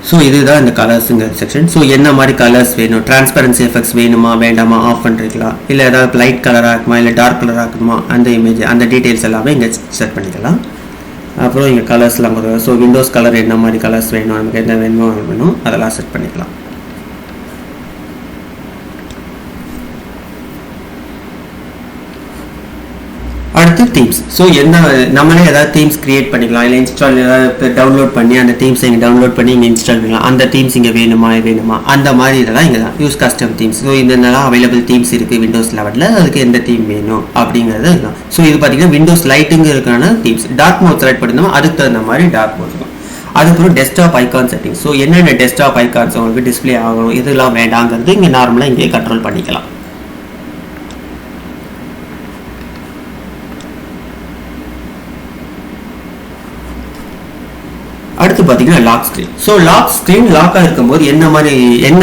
ஸோ இதுதான் இந்த கலர்ஸுங்கிற செக்ஷன். ஸோ என்ன மாதிரி கலர்ஸ் வேணும், டிரான்ஸ்பரன்சி எஃபெக்ட்ஸ் வேணுமா வேண்டாமா, ஆஃப் பண்ணிருக்கலாம், இல்லை ஏதாவது லைட் கலராக இருக்குமா இல்லை டார்க் கலராக இருக்குமா அந்த இமேஜ் அந்த டீட்டெயில்ஸ் எல்லாமே இங்கே செட் பண்ணிக்கலாம். அப்புறம் இங்கே கலர்ஸ்லாம் கொடுக்கும். ஸோ விண்டோஸ் கலர் என்ன மாதிரி கலர்ஸ் வேணும், நமக்கு என்ன வேணும் அதெல்லாம் செட் பண்ணிக்கலாம். அடுத்து தீம்ஸ். ஸோ என்ன நம்மளே ஏதாவது தீம்ஸ் கிரியேட் பண்ணிக்கலாம், இல்லை இன்ஸ்டால் ஏதாவது டவுன்லோட் பண்ணி அந்த தீம்ஸை இங்கே டவுன்லோட் பண்ணி இங்கே இன்ஸ்டால் பண்ணலாம். அந்த தீம்ஸ் இங்கே வேணுமா அந்த மாதிரி இதெல்லாம் இங்கே தான் யூஸ் கஸ்டம் தீம்ஸ். ஸோ இதெல்லாம் அவைலபிள் தீம்ஸ் இருக்குது விண்டோஸ் 11. அதுக்கு எந்த தீம் வேணும் அப்படிங்கிறது இதுதான். ஸோ இது பார்த்தீங்கன்னா விண்டோஸ் லைட்டுங்க இருக்கான தீம்ஸ். டார்க் மோட் செலக்ட் பண்ணிருந்தோம், அதுக்கு தகுந்த மாதிரி டார்க் மோட் இருக்கும். அதுக்கப்புறம் டெஸ்க்டாப் ஐகான் செட்டிங். ஸோ என்னென்ன டெஸ்க்டாப் ஐகான்ஸ் உங்களுக்கு டிஸ்பிளே ஆகணும், இதெல்லாம் வேண்டாங்கிறது இங்கே நார்மலாக இங்கே கண்ட்ரோல் பண்ணிக்கலாம். அடுத்து பார்த்தீங்கன்னா lock screen. So lock screen லாக்காக இருக்கும்போது என்ன மாதிரி என்ன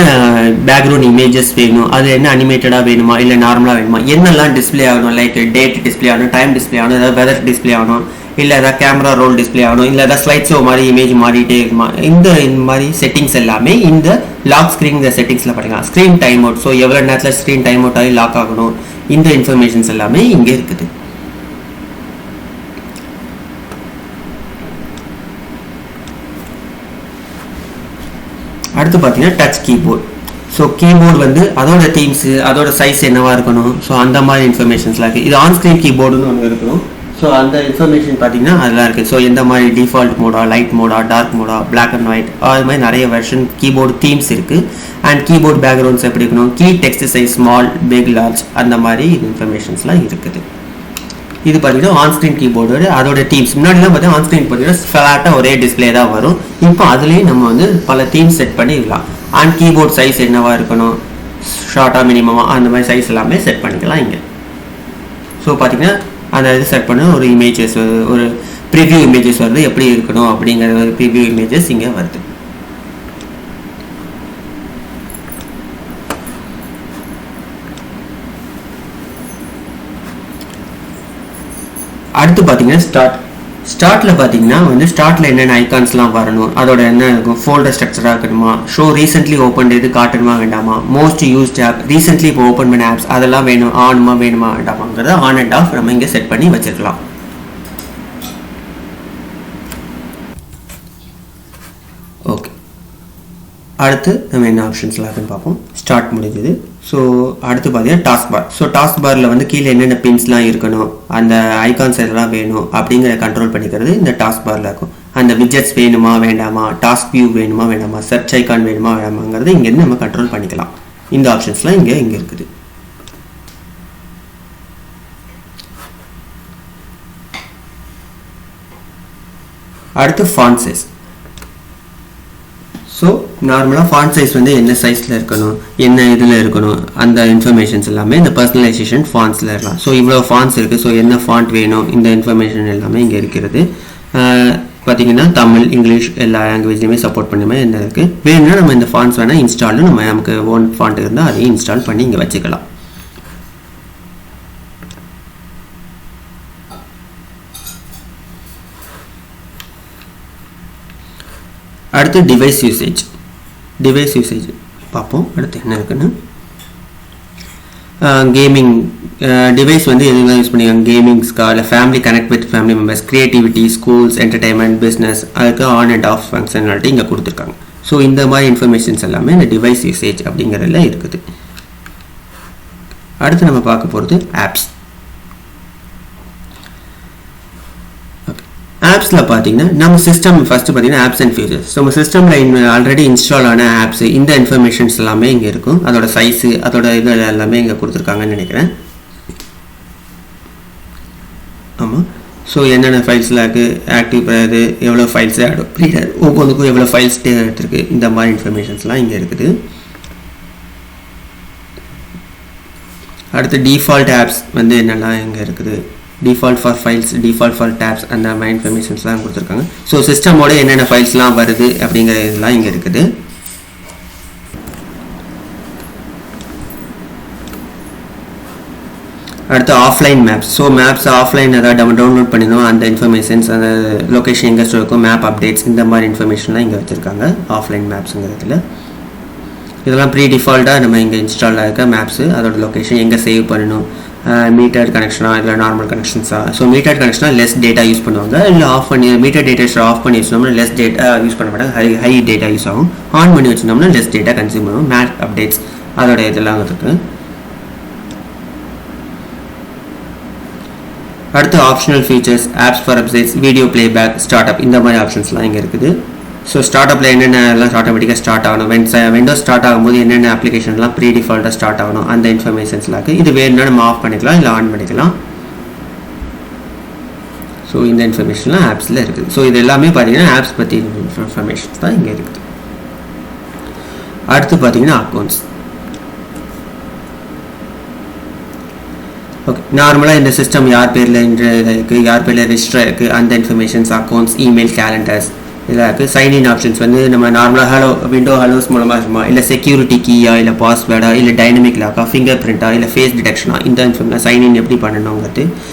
பேக்ரவுண்ட் இமேஜஸ் வேணும், அது என்ன அனிமேட்டடாக வேணுமா இல்லை நார்மலாக வேணுமா, என்னெல்லாம் டிஸ்பிளே ஆகணும், லைக் டேட் டிஸ்பிளே ஆகணும், டைம் டிஸ்பிளே ஆகணும், ஏதாவது வெதர் டிஸ்பிளே ஆகணும், இல்லை ஏதாவது கேமரா ரோல் டிஸ்பிளே ஆகணும், இல்லை ஏதாவது ஸ்லைட் ஷோ மாதிரி இமேஜ் மாறிட்டே இருக்குமா, இந்த மாதிரி செட்டிங்ஸ் எல்லாமே இந்த லாக் ஸ்க்ரீன் செட்டிங்ஸில் பண்ணிக்கலாம். Screen time out. ஸோ எவ்வளோ நேரத்தில் ஸ்க்ரீன் டைம் அவுட் ஆகி லாக் ஆகணும், இந்த இன்ஃபர்மேஷன்ஸ் எல்லாமே இங்கே இருக்குது. அடுத்து பார்த்தீங்கன்னா டச் கீபோர்ட். ஸோ கீபோர்டு வந்து அதோட தீம்ஸு அதோட சைஸ் என்னவா இருக்கணும், ஸோ அந்த மாதிரி இன்ஃபர்மேஷன்ஸ்லாம் இருக்குது. இது ஆன் ஸ்க்ரீன் கீபோர்டுன்னு ஒன்று இருக்கணும். ஸோ அந்த இன்ஃபர்மேஷன் பார்த்தீங்கன்னா அதெல்லாம் இருக்குது. ஸோ எந்த மாதிரி டிஃபால்ட் மோடா, லைட் மோடா, டார்க் மோடா, பிளாக் அண்ட் ஒயிட், அது மாதிரி நிறைய வெர்ஷன் கீபோர்டு தீம்ஸ் இருக்குது. அண்ட் கீபோர்ட் பேக்ரவுண்ட்ஸ் எப்படி இருக்கணும், key text size small, big, large, அந்த மாதிரி இன்ஃபர்மேஷன்ஸ்லாம் இருக்குது. இது பார்த்தீங்கன்னா ஆன் ஸ்க்ரீன் கீபோர்டு அதோட தீம்ஸ். முன்னாடிலாம் பார்த்தீங்கன்னா ஆன் ஸ்க்ரீன் பார்த்தீங்கன்னா ஃப்ளாட்டாக ஒரே டிஸ்பிளே தான் வரும். இப்போ அதுலேயும் நம்ம வந்து பல தீம்ஸ் செட் பண்ணிக்கலாம். அண்ட் கீபோர்ட் சைஸ் என்னவா இருக்கணும், ஷார்ட்டாக மினிமமாக அந்த மாதிரி சைஸ் எல்லாமே செட் பண்ணிக்கலாம் இங்கே. ஸோ பார்த்தீங்கன்னா அந்த இது செட் பண்ண ஒரு இமேஜஸ் ஒரு ப்ரிவ்யூ இமேஜஸ் வருது, எப்படி இருக்கணும் அப்படிங்கிற ஒரு ப்ரிவ்யூ இமேஜஸ் இங்கே வருது. அடுத்து பார்த்தீங்கன்னா ஸ்டார்ட்டில் பார்த்தீங்கன்னா வந்து ஸ்டார்ட்டில் என்னென்ன ஐகான்ஸ்லாம் வரணும், அதோட என்ன இருக்கும், ஃபோல்டர் ஸ்ட்ரக்சராக இருக்கணுமா, ஷோ ரீசென்ட்லி ஓப்பன் இது காட்டணுமா வேண்டாமா, மோஸ்ட் யூஸ்ட் ஆப், ரீசென்ட்லி இப்போ ஓப்பன் பண்ண ஆப்ஸ் அதெல்லாம் ஆனுமா வேணுமா வேண்டாமாங்கிறத ஆன் அண்ட் ஆஃப் நம்ம இங்கே செட் பண்ணி வச்சுருக்கலாம். ஓகே, அடுத்து நம்ம என்ன ஆப்ஷன்ஸ்லாம் இருக்குன்னு பார்ப்போம். ஸ்டார்ட் முடிஞ்சது. ஸோ அடுத்து பார்த்தீங்கன்னா டாஸ்க் பார். ஸோ டாஸ்க் பாரில் வந்து கீழே என்னென்ன பின்ஸ்லாம் இருக்கணும், அந்த ஐகான்ஸ் எல்லாம் வேணும் அப்படிங்கிற கண்ட்ரோல் பண்ணிக்கிறது இந்த டாஸ்க் பாரில் இருக்கும். அந்த விட்ஜெட்ஸ் வேணுமா வேண்டாமா, டாஸ்க் வியூ வேணுமா வேண்டாமா, சர்ச் ஐகான் வேணுமா வேண்டாமாங்கிறது இங்கேருந்து நம்ம கண்ட்ரோல் பண்ணிக்கலாம். இந்த ஆப்ஷன்ஸ்லாம் இங்கே இருக்குது. அடுத்து ஃபாண்ட் சைஸ். ஸோ நார்மலாக ஃபாண்ட் சைஸ் வந்து என்ன சைஸில் இருக்கணும், என்ன இதில் இருக்கணும், அந்த இன்ஃபர்மேஷன்ஸ் எல்லாமே இந்த பர்சனலைசேஷன் ஃபாண்ட்ஸில் இருக்கலாம். ஸோ இவ்வளோ ஃபாண்ட்ஸ் இருக்குது, ஸோ என்ன ஃபாண்ட் வேணும், இந்த இன்ஃபர்மேஷன் எல்லாமே இங்கே இருக்கிறது. பார்த்திங்கன்னா தமிழ், இங்கிலீஷ் எல்லா லாங்குவேஜ்லையுமே சப்போர்ட் பண்ணுமே என்ன இருக்குது. வேணும்னா நம்ம இந்த ஃபாண்ட்ஸ் வேணால் இன்ஸ்டாலும் நமக்கு ஓன் ஃபாண்ட் இருந்தால் அதையும் இன்ஸ்டால் பண்ணி இங்கே வச்சுக்கலாம். அடுத்து டிவைஸ் யூசேஜ் பார்ப்போம். அடுத்து என்ன இருக்குன்னு, கேமிங் டிவைஸ் வந்து எதுலாம் யூஸ் பண்ணிக்கலாம், கேமிங்ஸ்க்கா இல்லை family connect with family members, creativity, schools, entertainment, business, அதுக்கு ஆன் அண்ட் ஆஃப் ஃபங்க்ஷனாலிட்டி இங்கே கொடுத்துருக்காங்க. ஸோ இந்த மாதிரி இன்ஃபர்மேஷன்ஸ் எல்லாமே இந்த டிவைஸ் யூசேஜ் அப்படிங்கிறதுல இருக்குது. அடுத்து நம்ம பார்க்க போகிறது ஆப்ஸ். ஆப்ஸில் பார்த்தீங்கன்னா நம்ம சிஸ்டம் ஃபஸ்ட்டு பார்த்தீங்கன்னா ஆப்ஸ் அண்ட் ஃபியூச்சர்ஸ். ஸோ நம்ம சிஸ்டமில் ஆல்ரெடி இன்ஸ்டால் ஆன ஆப்ஸ் இந்த இன்ஃபர்மேஷன்ஸ் எல்லாமே இங்கே இருக்கும். அதோட சைஸு அதோட இது எல்லாமே இங்கே கொடுத்துருக்காங்கன்னு நினைக்கிறேன். ஆமாம். ஸோ என்னென்ன ஃபைல்ஸ்லாம் இருக்குது, ஆக்டிவ் இது எவ்வளோ ஃபைல்ஸ் ரீடர் ஒவ்வொன்றுக்கும் எவ்வளோ ஃபைல்ஸ் எடுத்துருக்கு, இந்த மாதிரி இன்ஃபர்மேஷன்ஸ்லாம் இங்கே இருக்குது. அடுத்து டிஃபால்ட் ஆப்ஸ் வந்து என்னெல்லாம் இங்கே இருக்குது, default for files, default for tabs, அந்த மாதிரி இன்ஃபர்மேஷன்ஸ்லாம் கொடுத்துருக்காங்க. ஸோ சிஸ்டமோட என்னென்ன ஃபைல்ஸ்லாம் வருது அப்படிங்கிற இதெல்லாம் இங்கே இருக்குது. அடுத்து offline maps. So maps offline ஏதாவது நம்ம டவுன்லோட் பண்ணிடணும், அந்த இன்ஃபர்மேஷன்ஸ், அந்த லொக்கேஷன் எங்கே இருக்கும், மேப் அப்டேட்ஸ், இந்த மாதிரி இன்ஃபர்மேஷன்லாம் இங்கே வச்சுருக்காங்க ஆஃப்லைன் மேப்ஸுங்கிறதுல. இதெல்லாம் ப்ரீ டிஃபால்ட்டாக நம்ம இங்கே இன்ஸ்டால் ஆகிருக்க மேப்ஸு, அதோட லொக்கேஷன் எங்கே சேவ் பண்ணணும், மீட்டர் கனெக்ஷனாக இல்லை நார்மல் கனெக்ஷன்ஸாக. ஸோ மீட்டர் கனெக்ஷனாக லெஸ் டேட்டா யூஸ் பண்ணுவாங்க, இல்லை ஆஃப் பண்ணி மீட்டர் டேட்டா ஆஃப் பண்ணி வச்சோம்னா லெஸ் டேட்டா யூஸ் பண்ண மாட்டாங்க, ஹை டேட்டா யூஸ் ஆகும். ஆன் பண்ணி வச்சோம்னா லெஸ் டேட்டா கன்சியூம் பண்ணுவோம். மேப் அப்டேட்ஸ் அதோட இதெல்லாம் இருக்குது. அடுத்து optional features, apps for websites, video playback, start up, இந்த மாதிரி ஆப்ஷன்ஸ்லாம் இங்கே இருக்குது. ஸோ ஸ்டார்ட் அப்பில் என்னென்னலாம் ஆட்டோமேட்டிக்காக ஸ்டார்ட் ஆகணும், விண்டோஸ் ஸ்டார்ட் ஆகும்போது என்னென்ன அப்ளிகேஷன்லாம் ப்ரீ டிஃபால்ட்டாக ஸ்டார்ட் ஆகணும், அந்த இன்ஃபர்மேஷன்ஸ்லாம் இருக்குது. இது வேணும்னா நம்ம ஆஃப் பண்ணிக்கலாம், இல்லை ஆன் பண்ணிக்கலாம். ஸோ இந்த இன்ஃபர்மேஷன்லாம் ஆப்ஸில் இருக்குது. ஸோ இது எல்லாமே பார்த்தீங்கன்னா ஆப்ஸ் பற்றி இன்ஃபர்மேஷன்ஸ் தான் இங்கே இருக்குது. அடுத்து பார்த்தீங்கன்னா அக்கௌண்ட்ஸ். ஓகே, நார்மலாக இந்த சிஸ்டம் யார் பேரில் இருக்குது, யார் பேரில் ரெஜிஸ்டர் இருக்குது, அந்த இன்ஃபர்மேஷன்ஸ், அக்கௌண்ட்ஸ், இமெயில், கேலண்டர்ஸ் இதெல்லாம் இருக்குது. சைன்இன் ஆப்ஷன்ஸ் வந்து நம்ம நார்மலாக விண்டோ ஹலோஸ் மூலமாக இருக்குமா, இல்லை செக்யூரிட்டி கீயா, இல்லை பாஸ்வேர்டா, இல்லை டைனமிக் லாக்கா, ஃபிங்கர் பிரிண்டா, இல்லை ஃபேஸ் டிடெக்ஷனா, இந்த இன்ஃபர்மேஷன் சைன்இன் எப்படி பண்ணணுங்கிறது.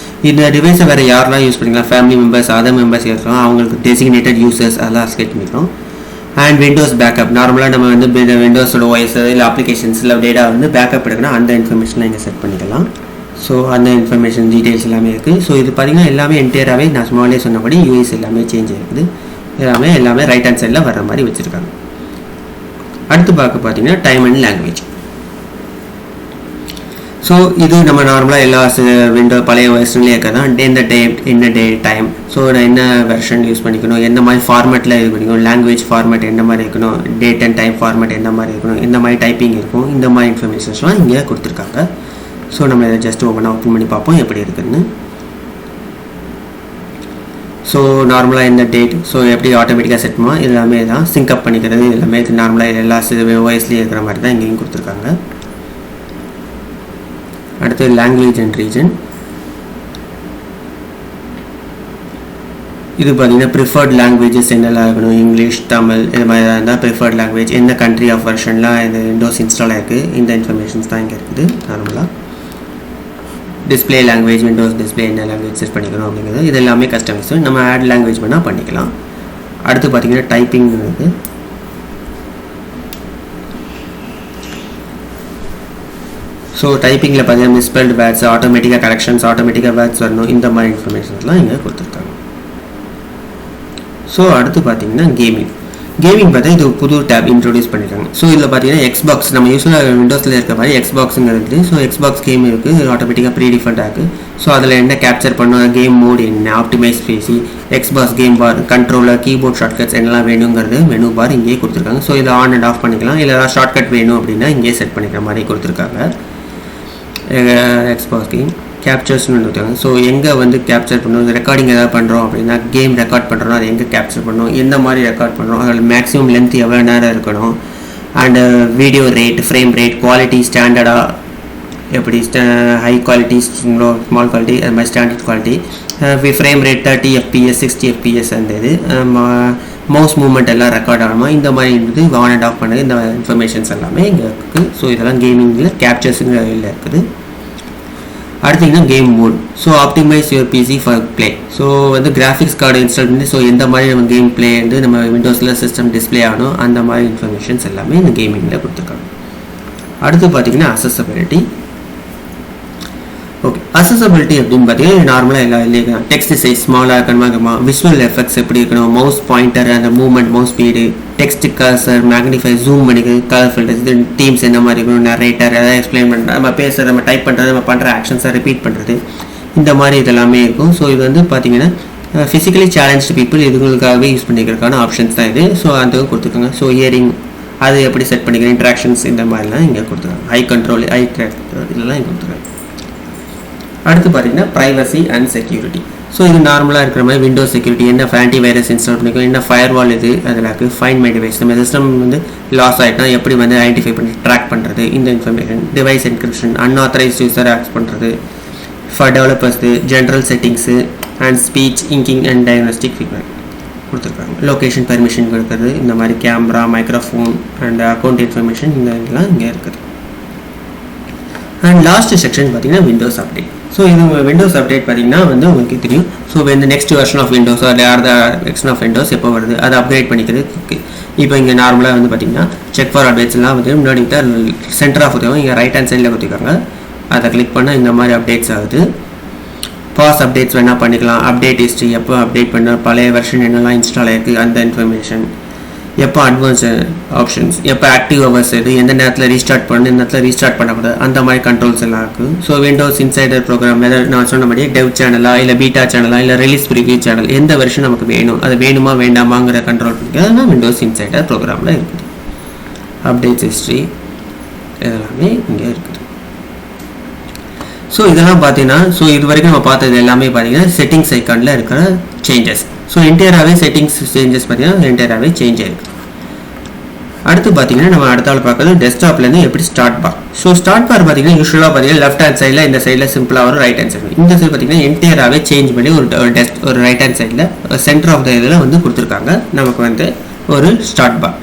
இந்த டிவைஸை வேறு யாரெல்லாம் யூஸ் பண்ணிக்கலாம், ஃபேமிலி மெம்பர்ஸ், அதர் மெம்பர்ஸ் இருக்கலாம், அவங்களுக்கு டெசிக்னேட்டட் யூசர்ஸ் அதெல்லாம் செட் பண்ணிக்கிறோம். அண்ட் விண்டோஸ் பேக்கப், நார்மலாக நம்ம வந்து விண்டோஸோட வாய்ஸ் இல்லை அப்ளிகேஷன்ஸ் இல்லை டேட்டா வந்து பேக்கப் எடுக்கணும், அந்த இன்ஃபர்மேஷனை இங்கே செட் பண்ணிக்கலாம். ஸோ அந்த இன்ஃபர்மேஷன் டீட்டெயில்ஸ் எல்லாமே இருக்குது. ஸோ இது பார்த்திங்கன்னா எல்லாமே என்டையராகவே நான் சும்மாவே சொன்னபடி யூஎஸ் எல்லாமே சேஞ்ச் ஆகிருக்குது. எல்லாமே ரைட் ஹேண்ட் சைடில் வர்ற மாதிரி வச்சுருக்காங்க. அடுத்து பார்த்தீங்கன்னா டைம் அண்ட் லாங்குவேஜ். ஸோ இது நம்ம நார்மலாக எல்லா விண்டோ பழைய வெர்ஷன்லேயே இருக்கிறதா, இந்த டேட் என்ன டைம், ஸோ என்ன வெர்ஷன் யூஸ் பண்ணிக்கணும், எந்த மாதிரி ஃபார்மேட்டில் இது பண்ணிக்கணும், லாங்குவேஜ் ஃபார்மேட் என்ன மாதிரி இருக்கணும், டேட் அண்ட் டைம் ஃபார்மேட் என்ன மாதிரி இருக்கணும், இந்த மாதிரி டைப்பிங் இருக்கும், இந்த மாதிரி இன்ஃபர்மேஷன்ஸ்லாம் இங்கே கொடுத்துருக்காங்க. ஸோ நம்ம இதை ஜஸ்ட் ஓப்பன் பண்ணி பார்ப்போம் எப்படி இருக்குதுன்னு. ஸோ நார்மலாக இந்த டேட், ஸோ எப்படி ஆட்டோமேட்டிக்காக செட் பண்ணுவோம், எல்லாமே தான் சிங்க்அப் பண்ணிக்கிறது, எல்லாமே நார்மலாக எல்லா ஓஎஸ்லேயும் இருக்கிற மாதிரி தான் இங்கேயும் கொடுத்துருக்காங்க. அடுத்து லாங்குவேஜ் அண்ட் ரீஜன். இது பார்த்தீங்கன்னா ப்ரிஃபர்ட் லாங்குவேஜஸ் என்னெல்லாம் இருக்கணும், இங்கிலீஷ், தமிழ், இது மாதிரி இருந்தால் ப்ரிஃபர்ட் லாங்குவேஜ், எந்த கண்ட்ரி ஆஃப் வெர்ஷன்லாம் இது விண்டோஸ் இன்ஸ்டால் ஆகிருக்கு, இந்த இன்ஃபர்மேஷன்ஸ் தான் இங்கே இருக்குது. நார்மலாக டிஸ்பிளே லாங்குவேஜ், விண்டோஸ் டிஸ்பிளே என்ன லாங்குவேஜ் செட் பண்ணிக்கணும் அப்படிங்கிறது இது எல்லாமே கஸ்டமைஸ். நம்ம ஆட் லாங்குவேஜ் பண்ணால் பண்ணிக்கலாம். அடுத்து பார்த்தீங்கன்னா டைப்பிங் இருக்குது. ஸோ டைப்பிங்கில் பார்த்தீங்கன்னா மிஸ்பெல்ட் வேர்ட்ஸ், ஆட்டோமேட்டிக்காக கரெக்ஷன்ஸ், ஆட்டோமேட்டிக்காக வேர்ட்ஸ் வரணும், இந்த மாதிரி இன்ஃபர்மேஷன்ஸ்லாம் இங்கே கொடுத்துருக்காங்க. ஸோ அடுத்து பார்த்தீங்கன்னா கேமிங் பார்த்தா இது புது டேப் இன்ட்ரோடியூஸ் பண்ணியிருக்காங்க. ஸோ இதில் பார்த்தீங்கன்னா எக்ஸ்பாக்ஸ், நம்ம யூஸ்வலாக விண்டோஸில் இருக்க மாதிரி எக்ஸ்பாக்ஸுங்க இருக்குது. ஸோ எக்ஸ்பாக்ஸ் கேம் இருக்குது, ஆட்டோமேட்டிக்காக ப்ரீ டிஃபால்ட்டாக இருக்குது. ஸோ அதில் என்ன கேப்சர் பண்ணணும், கேம் மோட் என்ன, ஆப்டிமைஸ் பேசி, எக்ஸ்பாக்ஸ் கேம் பார், கண்ட்ரோலர், கீபோர்ட் ஷார்ட்கட்ஸ் என்னெல்லாம் வேணுங்கிறது மெனு பார் இங்கேயே கொடுத்துருக்காங்க. ஸோ இதை ஆன் அண்ட் ஆஃப் பண்ணிக்கலாம். இல்லை ஏதாவது ஷார்ட்கட் வேணும் அப்படின்னா இங்கேயே செட் பண்ணிக்கிற மாதிரி கொடுத்துருக்காங்க. எக்ஸ்பாக்ஸ் கேம் கேப்சர்ஸ்னு கொடுத்தாங்க. ஸோ எங்கே வந்து கேப்சர் பண்ணணும், ரெக்கார்டிங் எதாவது பண்ணுறோம் அப்படின்னா கேம் ரெக்கார்ட் பண்ணுறோம், அதை எங்கே கேப்சர் பண்ணணும், எந்த மாதிரி ரெக்கார்ட் பண்ணுறோம், அதில் மேக்ஸிமம் லென்த் எவ்வளோ நேரம் இருக்கணும், and video rate, frame rate, quality ஸ்டாண்டர்டாக எப்படி ஹை குவாலிட்டி, ஸ்மால் குவாலிட்டி, அது மாதிரி standard quality, frame rate 30 FPS 60 FPS அந்த இது மவுஸ் மூவ்மெண்ட் எல்லாம் ரெக்கார்ட் ஆகணுமா, இந்த மாதிரி இருந்தது ஆன் அண்ட் ஆஃப் பண்ணுறது, இந்த இன்ஃபர்மேஷன்ஸ் எல்லாமே இங்கே இருக்குது. ஸோ இதெல்லாம் கேமிங்கில் கேப்சர்ஸுங்க இருக்குது. அடுத்தீங்கன்னா game mode. So optimise your PC for play. So வந்து கிராஃபிக்ஸ் கார்டு இன்ஸ்டால் பண்ணி ஸோ எந்த மாதிரி நம்ம கேம் பிளே வந்து நம்ம விண்டோஸில் சிஸ்டம் டிஸ்பிளே ஆகணும், அந்த மாதிரி இன்ஃபர்மேஷன்ஸ் எல்லாமே இந்த கேமிங்கில் கொடுத்துருக்காங்க. அடுத்து பார்த்தீங்கன்னா அசஸபிலிட்டி. ஓகே, அசஸபிலிட்டி அப்படின்னு பார்த்தீங்கன்னா நார்மலாக எல்லா இல்லையா டெக்ஸ்ட் சைஸ் ஸ்மாலாக இருக்கணுமா, விஷுவல் எஃபெக்ட்ஸ் எப்படி இருக்கணும், மவுஸ் பாயிண்டர், அந்த movement, mouse speed, text cursor, magnify, zoom பண்ணிக்கு, கலர் ஃபில்டர்ஸ், இது டீம்ஸ் என்ன மாதிரி இருக்கணும், நரேட்டர் எதாவது எக்ஸ்பிளைன் பண்ணுறது, நம்ம பேசுகிறது, நம்ம டைப் பண்ணுறது, நம்ம பண்ணுற ஆக்ஷன்ஸை ரிப்பீட் பண்ணுறது, இந்த மாதிரி இதெல்லாமே இருக்கும். ஸோ இது வந்து பார்த்தீங்கன்னா ஃபிசிக்கலி சேலஞ்ச்டு பீப்புள் இதுங்களுக்காகவே யூஸ் பண்ணிக்கிறதுக்கான ஆப்ஷன்ஸ் தான் இது. ஸோ அதுவும் கொடுத்துருக்காங்க. ஸோ இயரிங் அது எப்படி செட் பண்ணிக்கிறேன், இன்ட்ராக்ஷன்ஸ் இந்த மாதிரிலாம் இங்கே கொடுத்துருக்காங்க. ஐ கண்ட்ரோல், ஐ ட்ராக் இதெல்லாம் இங்கே கொடுத்துருக்காங்க. அடுத்து பார்த்தீங்கன்னா ப்ரைவசி அண்ட் செக்யூரிட்டி. ஸோ இது நார்மலாக இருக்கிற மாதிரி விண்டோஸ் செக்யூரிட்டி, என்ன ஆன்டி வைரஸ் இன்ஸ்டால் பண்ணிக்கோ, என்ன ஃபயர்வால் இது, அதில் இருக்குது ஃபைண்ட் மை டிவைஸ், நம்ம சிஸ்டம் வந்து லாஸ் ஆகிட்டா எப்படி வந்து ஐடென்டிஃபை பண்ணி ட்ராக் பண்ணுறது, இந்த information, device encryption, unauthorised user access பண்ணுறது, for developers, general settings and speech, inking and diagnostic feedback கொடுத்துருக்காங்க. லொக்கேஷன் பெர்மிஷன் கொடுக்குறது, இந்த மாதிரி camera, microphone and account information இந்த இதெல்லாம் இங்கே இருக்குது. அண்ட் லாஸ்ட் செக்ஷன் பார்த்தீங்கன்னா விண்டோஸ் அப்டேட். ஸோ இது விண்டோஸ் அப்டேட் பார்த்தீங்கன்னா வந்து உங்களுக்கு தெரியும். ஸோ இந்த next version of Windows or the version of Windows எப்போ வருது அதை அப்கிரேட் பண்ணிக்கிறது. இப்போ இங்கே நார்மலாக வந்து பார்த்தீங்கன்னா செக் ஃபார் அப்டேட்ஸ்லாம் வந்து முன்னாடி சென்டர் ஆஃப் கொடுத்துருக்காங்க, இங்கே ரைட் ஹேண்ட் சைடில் கொடுத்துருக்காங்க. அதை கிளிக் பண்ணால் இந்த மாதிரி அப்டேட்ஸ் ஆகுது. பாஸ் அப்டேட்ஸ் வேணால் பண்ணிக்கலாம். அப்டேட் ஹிஸ்ட்ரி, எப்போ அப்டேட் பண்ணால் பழைய வெர்ஷன் என்னெல்லாம் இன்ஸ்டால் ஆகிருக்கு அந்த இன்ஃபர்மேஷன், எப்போ அட்வான்ஸ் ஆப்ஷன்ஸ், எப்போ ஆக்டிவ் ஹவர்ஸ், இது எந்த நேரத்தில் ரீஸ்டார்ட் பண்ணணும், இந்த நேரத்தில் ரீஸ்டார்ட் பண்ணக்கூடாது, அந்த மாதிரி கண்ட்ரோல்ஸ் எல்லாம் இருக்குது. ஸோ விண்டோஸ் இன்சைடர் ப்ரோக்ராம் ஏதாவது நான் சொன்ன மாதிரி டெவ் சேனலா, இல்லை பீட்டா சேனலா, இல்லை ரிலீஸ் ப்ரிவியூ சேனல், எந்த வெர்ஷன் நமக்கு வேணும், அது வேணுமா வேண்டாமாங்கிற கண்ட்ரோல் பண்ணிக்கிறதுனா விண்டோஸ் இன்சைடர் ப்ரோக்ராமில் இருக்குது. அப்டேட்ஸ் ஹிஸ்ட்ரி இதெல்லாமே இங்கே இருக்குது. ஸோ இதெல்லாம் பார்த்தீங்கன்னா ஸோ இது வரைக்கும் நம்ம பார்த்தது எல்லாமே பார்த்தீங்கன்னா செட்டிங்ஸ் ஐக்கானில் இருக்கிற சேஞ்சஸ். ஸோ என்டையராகவே செட்டிங்ஸ் சேஞ்சஸ் பார்த்தீங்கன்னா என்டையராகவே சேஞ்ச் ஆகிருக்கு. அடுத்து பார்த்தீங்கன்னா நம்ம அடுத்தாள் பார்க்குறது டெஸ்க்டாப்லேருந்து எப்படி ஸ்டார்ட் பார். ஸோ ஸ்டார்ட் பார் பார்த்தீங்கன்னா யூஸ்வலாக பார்த்தீங்கன்னா லெஃப்ட் ஹேண்ட் சைடில், இந்த சைடில் சிம்பிளாக வரும், ரைட் ஹேண்ட் சைடில். இந்த சைடு பார்த்தீங்கன்னா என்டையராகவே சேஞ்ச் பண்ணி ஒரு ரைட் ஹேண்ட் சைடில் சென்டர் ஆஃப் த இதில் வந்து கொடுத்துருக்காங்க நமக்கு வந்து ஒரு ஸ்டார்ட் பார்.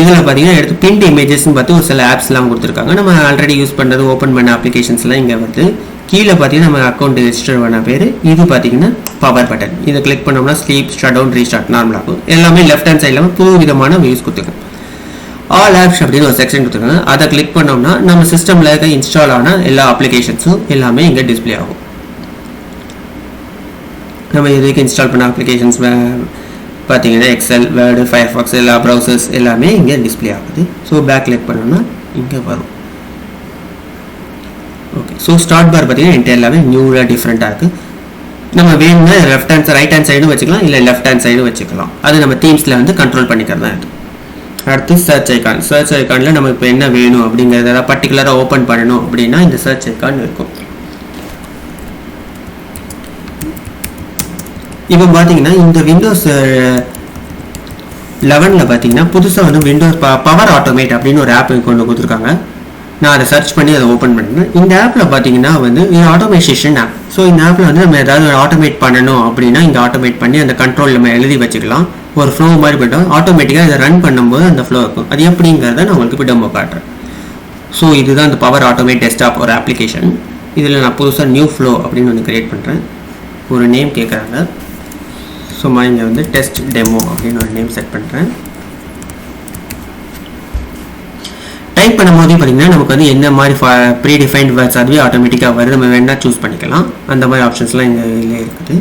இதில் பார்த்தீங்கன்னா எடுத்து பின்ட் இமேஜஸ்ன்னு பார்த்து ஒரு சில ஆப்ஸ்லாம் கொடுத்துருக்காங்க. நம்ம ஆல்ரெடி யூஸ் பண்ணுறது ஓப்பன் பண்ண அப்ளிகேஷன்ஸ்லாம் இங்கே வந்து கீழே பார்த்தீங்கன்னா நம்ம அக்கௌண்ட் ரெஜிஸ்டர் பண்ண பேர். இது பார்த்தீங்கன்னா பவர் பட்டன், இதை கிளிக் பண்ணோம்னா ஸ்லீப், ஷட் டவுன், ரீஸ்டார்ட் நார்மலாகும். எல்லாமே லெஃப்ட் ஹேண்ட் சைடில் புது விதமான வியூஸ் கொடுத்துருக்கோம். ஆல் ஆப்ஸ் அப்படின்னு ஒரு செக்ஷன் கொடுத்துருக்காங்க. அதை கிளிக் பண்ணோம்னா நம்ம சிஸ்டமில் இருக்க இன்ஸ்டால் ஆன எல்லா அப்ளிகேஷன்ஸும் எல்லாமே இங்கே டிஸ்பிளே ஆகும். நம்ம இதுக்கு இன்ஸ்டால் பண்ண அப்ளிகேஷன்ஸ் பார்த்தீங்கன்னா எக்ஸல், வேர்டு, ஃபயர்ஃபாக்ஸ் எல்லா ப்ரௌசர்ஸ் எல்லாமே இங்கே டிஸ்பிளே ஆகுது. ஸோ பேக் கிளிக் பண்ணோம்னா இங்கே வரும். ஓகே, ஸோ ஸ்டார்ட் பார் பார்த்தீங்கன்னா என்கிட்ட எல்லாமே நியூவாக டிஃப்ரெண்ட்டாக இருக்குது. நம்ம வேணும்னா ரைட் ஹேண்ட் சைடும் வச்சுக்கலாம், இல்லை லெஃப்ட் ஹேண்ட் சைடும் வச்சுக்கலாம். அது நம்ம தீம்ஸில் வந்து கண்ட்ரோல் பண்ணிக்கிறது தான் இது. அடுத்து சர்ச் ஐக்கான். சர்ச் ஐக்கானில் நம்ம இப்போ என்ன வேணும் அப்படிங்கிறத பர்டிகுலராக ஓப்பன் பண்ணணும் அப்படின்னா இந்த சர்ச் ஐக்கான் இருக்கும். இப்போ பார்த்தீங்கன்னா இந்த விண்டோஸ் 11ல் பார்த்தீங்கன்னா புதுசாக வந்து விண்டோஸ் பவர் ஆட்டோமேட் அப்படின்னு ஒரு ஆப் கொண்டு கொடுத்துருக்காங்க. நான் அதை சர்ச் பண்ணி அதை ஓப்பன் பண்ணுறேன். இந்த ஆப்பில் பார்த்தீங்கன்னா வந்து இது ஆட்டோமேஷன் ஆப். ஸோ இந்த ஆப்பில் வந்து நம்ம ஏதாவது ஆட்டோமேட் பண்ணணும் அப்படின்னா இங்கே ஆட்டோமேட் பண்ணி அந்த கண்ட்ரோல் நம்ம எழுதி வச்சுக்கலாம். ஒரு ஃப்ளோ மாதிரி பண்ணிட்டோம் ஆட்டோமேட்டிக்காக இதை ரன் பண்ணும்போது அந்த ஃப்ளோ இருக்கும். அது எப்படிங்கிறத நான் உங்களுக்கு இப்போ டெமோ காட்டுறேன். ஸோ இதுதான் இந்த பவர் ஆட்டோமேட் டெஸ்க்டாப் ஒரு அப்ளிகேஷன். இதில் நான் புதுசாக நியூ ஃப்ளோ அப்படின்னு ஒன்று க்ரியேட் பண்ணுறேன். ஒரு நேம் கேட்குறாங்க. சும்மா இங்கே வந்து டெஸ்ட் டெமோ அப்படின்னு ஒரு நேம் செட் பண்ணுறேன். டைப் பண்ணும்போது பார்த்தீங்கன்னா நமக்கு வந்து என்ன மாதிரி ப்ரீ டிஃபைன்ட் வேர்ட்ஸ் அதுவே ஆட்டோமேட்டிக்காக வருது. நம்ம வேணால் சூஸ் பண்ணிக்கலாம். அந்த மாதிரி ஆப்ஷன்ஸ்லாம் இங்கே இதில் இருக்குது.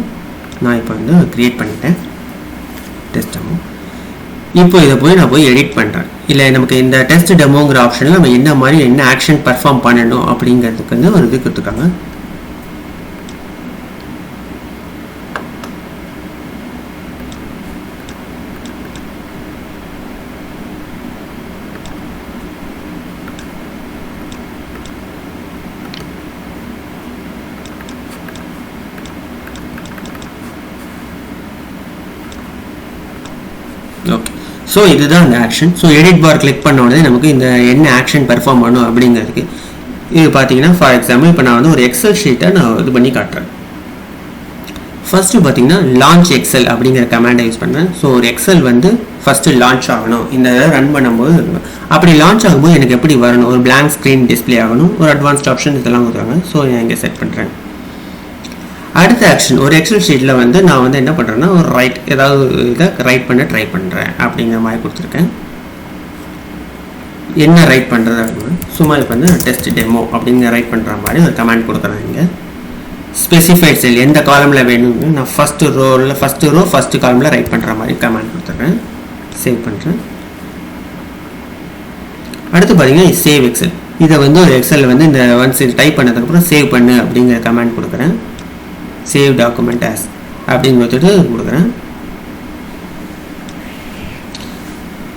நான் இப்போ வந்து க்ரியேட் பண்ணிட்டேன் டெஸ்ட் டெமோ. இப்போ இதை நான் போய் எடிட் பண்ணுறேன். இல்லை நமக்கு இந்த டெஸ்ட் டெமோங்கிற ஆப்ஷனில் நம்ம என்ன மாதிரி என்ன ஆக்ஷன் பர்ஃபார்ம் பண்ணணும் அப்படிங்கிறதுக்கு வந்து ஒரு இது கொடுத்துருக்காங்க. ஓகே, ஸோ இதுதான் அந்த ஆக்ஷன். ஸோ எடிட் பார் கிளிக் பண்ண உடனே நமக்கு இந்த என்ன ஆக்ஷன் பெர்ஃபார்ம் பண்ணும் அப்படிங்கிறதுக்கு இது பார்த்தீங்கன்னா ஃபார் எக்ஸாம்பிள் இப்போ நான் வந்து ஒரு எக்ஸல் ஷீட்டை நான் இது பண்ணி காட்டுறேன். ஃபஸ்ட்டு பார்த்தீங்கன்னா லான்ச் எக்ஸல் அப்படிங்கிற கமாண்டை யூஸ் பண்ணுறேன். ஸோ ஒரு எக்ஸல் வந்து ஃபஸ்ட்டு லான்ச் ஆகணும். இந்த இதை ரன் பண்ணும்போது அப்படி லான்ச் ஆகும்போது எனக்கு எப்படி வரணும், ஒரு பிளாங்க் ஸ்க்ரீன் டிஸ்பிளே ஆகணும், ஒரு அட்வான்ஸ்ட் ஆப்ஷன் இதெல்லாம் கொடுத்தாங்க. ஸோ நான் இங்கே செட் பண்ணுறேன். அடுத்த ஆக்ஷன் ஒரு எக்ஸல் ஷீட்டில் வந்து நான் வந்து என்ன பண்ணுறேன்னா ஒரு ஏதாவது இதை ரைட் பண்ண ட்ரை பண்ணுறேன் அப்படிங்கிற மாதிரி கொடுத்துருக்கேன். என்ன ரைட் பண்ணுறது அப்படின்னு சும்மா இப்போ வந்து டெஸ்ட் டெமோ அப்படிங்கிற ரைட் பண்ணுற மாதிரி ஒரு கமாண்ட் கொடுக்குறேன். இங்கே ஸ்பெசிஃபைட் செல் எந்த காலமில் வேணும்னு நான் ஃபஸ்ட்டு ரோ ஃபஸ்ட்டு காலமில் ரைட் பண்ணுற மாதிரி கமாண்ட் கொடுத்துட்றேன். சேவ் பண்ணுறேன். அடுத்து பார்த்தீங்கன்னா சேவ் எக்ஸல். இதை வந்து ஒரு எக்ஸலில் வந்து இந்த ஒன்ஸ் இது டைப் பண்ணதுக்கப்புறம் சேவ் பண்ணு அப்படிங்கிற கமாண்ட் கொடுக்குறேன். சேவ் டாக்குமெண்ட் ஆஸ் அப்படின்னு கொடுக்குறேன்.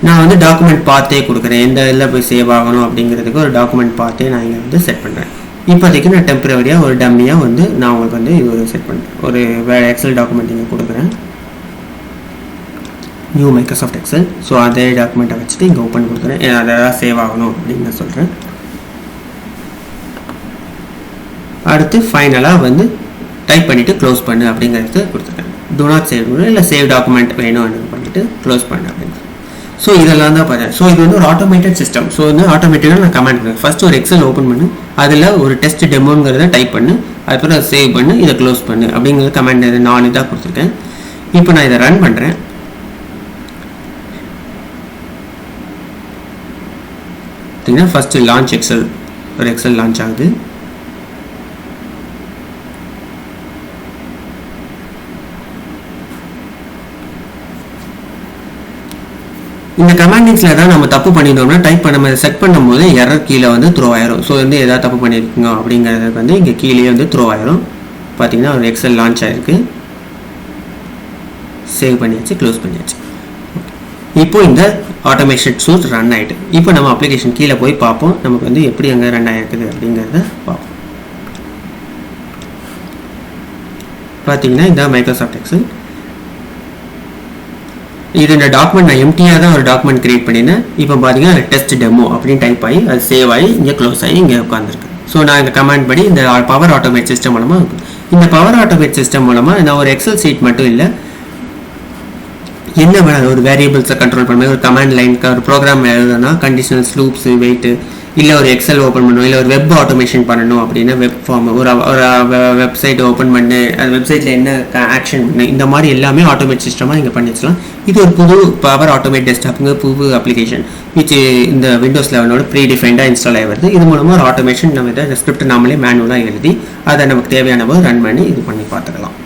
நான் வந்து டாக்குமெண்ட் பார்த்தே கொடுக்குறேன். எந்த இதில் போய் சேவ் ஆகணும் அப்படிங்கிறதுக்கு ஒரு டாக்குமெண்ட் பார்த்தே நான் இங்கே வந்து செட் பண்ணுறேன். இப்போதைக்கு நான் டெம்பரரியாக ஒரு டம்மியாக வந்து நான் உங்களுக்கு வந்து இது ஒரு செட் பண்ணுறேன். ஒரு எக்ஸல் டாக்குமெண்ட் இங்கே கொடுக்குறேன். New Microsoft Excel. ஸோ அதே டாக்குமெண்ட்டை வச்சுட்டு இங்கே ஓப்பன் கொடுக்குறேன். அதெல்லாம் சேவ் ஆகணும் அப்படின்னு நான் சொல்கிறேன். அடுத்து ஃபைனலாக வந்து டைப் பண்ணிவிட்டு க்ளோஸ் பண்ணு அப்படிங்கிறது கொடுத்துருக்கேன். டூ நாட் சேவ் இல்லை சேவ் டாக்குமெண்ட் வேணும் அப்படின்னு பண்ணிவிட்டு க்ளோஸ் பண்ணு அப்படின்னு. ஸோ இதெல்லாம் தான் பார்த்தேன். ஸோ இது வந்து ஒரு ஆட்டோமேட்டட் சிஸ்டம். ஸோ வந்து ஆட்டோமேட்டிக்காக நான் கமெண்ட் பண்ணுறேன். ஃபஸ்ட்டு ஒரு எக்ஸல் ஓப்பன் பண்ணு, அதில் ஒரு டெஸ்ட் டெமோங்கிறத டைப் பண்ணு, அதுக்கப்புறம் அதை சேவ் பண்ணு, இதை க்ளோஸ் பண்ணு அப்படிங்கிறது கமெண்ட் இது 4 இதாக கொடுத்துருக்கேன். இப்போ நான் இதை ரன் பண்ணுறேன். பார்த்தீங்கன்னா ஃபஸ்ட்டு லான்ச் எக்ஸல் ஒரு எக்ஸல் லான்ச் ஆகுது. இந்த கமாண்டிங்ஸில் தான் நம்ம தப்பு பண்ணிட்டோம்னா டைப் பண்ண செட் பண்ணும்போது எரர் கீழே வந்து த்ரோ ஆயிரும். ஸோ வந்து எதாவது தப்பு பண்ணியிருக்கீங்க அப்படிங்கிறதுக்கு வந்து இங்கே கீழே வந்து த்ரோ ஆயிரும். பார்த்தீங்கன்னா ஒரு எக்ஸல் லான்ச் ஆகிருக்கு. சேவ் பண்ணியாச்சு, க்ளோஸ் பண்ணியாச்சு. இப்போ இந்த ஆட்டோமேஷன் சூட் ரன் ஆகிட்டு இப்போ நம்ம அப்ளிகேஷன் கீழே போய் பார்ப்போம். நமக்கு வந்து எப்படி அங்கே ரன் ஆகிருக்குது அப்படிங்கிறத பார்ப்போம். பார்த்தீங்கன்னா இந்த மைக்ரோசாஃப்ட் எக்ஸல் இது இந்த டாக்குமெண்ட் நான் எம்டியாக தான் ஒரு டாக்குமெண்ட் கிரியேட் பண்ணினேன். இப்போ பார்த்தீங்கன்னா டெஸ்ட் டெமோ அப்படின்னு டைப் ஆகி அது சேவ் ஆகி இங்கே க்ளோஸ் ஆகி இங்கே உட்காந்துருக்கு. ஸோ நான் இந்த கமாண்ட் படி இந்த பவர் ஆட்டோமேட் சிஸ்டம் மூலமாக இருக்கும். இந்த பவர் ஆட்டோமேட் சிஸ்டம் மூலமாக நான் ஒரு எக்ஸல் சீட் மட்டும் இல்லை, என்ன வேணாலும் ஒரு வேரியபிள்ஸை கண்ட்ரோல் பண்ணுவேன். ஒரு கமாண்ட் லைன் ஒரு ப்ரோக்ராம் எழுதுனா கண்டிஷனல்ஸ் லூப்ஸு வெயிட்டு இல்லை ஒரு எக்ஸல் ஓப்பன் பண்ணணும், இல்லை ஒரு வெப் ஆட்டோமேஷன் பண்ணணும் அப்படின்னா வெப் ஃபார்ம் ஒரு வெப்சைட் ஓப்பன் பண்ணு, அந்த வெப்சைட்டில் என்ன ஆக்ஷன் பண்ணு, இந்த மாதிரி எல்லாமே ஆட்டோமேட் சிஸ்டமாக இங்கே பண்ணிக்கலாம். இது ஒரு புது பவர் ஆட்டோமேட் டெஸ்க்டாப்புங்க புது அப்ளிகேஷன் விச் இந்த விண்டோஸ் 11 ப்ரீ டிஃபைண்டாக இன்ஸ்டால் ஆகி வருது. இது மூலமாக ஒரு ஆட்டோமேஷன் நம்ம இதை ஸ்கிரிப்ட் நாமளே மேனுவலாக எழுதி அதை நமக்கு தேவையான போது ரன் பண்ணி இது பண்ணி பார்த்துக்கலாம்.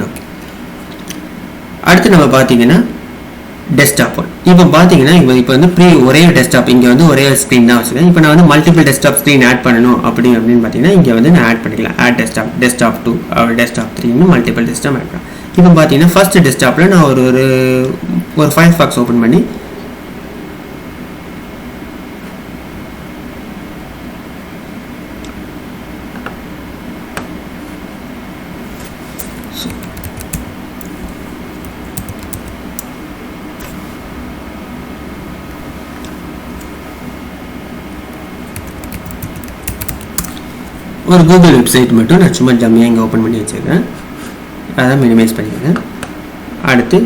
ஓகே, அடுத்து நம்ம பார்த்தீங்கன்னா டெஸ்க்டாப். இப்போ பார்த்தீங்கன்னா இப்போ வந்து ஒரே டெஸ்க்டாப் இங்கே வந்து ஒரே ஸ்க்ரீன் தான் வச்சுருக்கேன். இப்போ நான் வந்து மல்டிபிள் டெஸ்க்டாப் ஸ்க்ரீன் ஆட் பண்ணணும் அப்படின்னு பார்த்தீங்கன்னா இங்கே வந்து நான் ஆட் பண்ணிக்கலாம். Add desktop 2 desktop 3 multiple desktop add பண்ணலாம். இப்போ பார்த்தீங்கன்னா ஃபர்ஸ்ட் டெஸ்க்டாப்பில் நான் ஒரு ஃபயர்ஃபாக்ஸ் ஓப்பன் பண்ணி ஒரு கூகுள் வெப்சைட் மட்டும் நான் சும்மா டம்மியாக இங்கே ஓப்பன் பண்ணி வச்சுருக்கேன். அதை மினிமைஸ் பண்ணிக்கிறேன். அடுத்து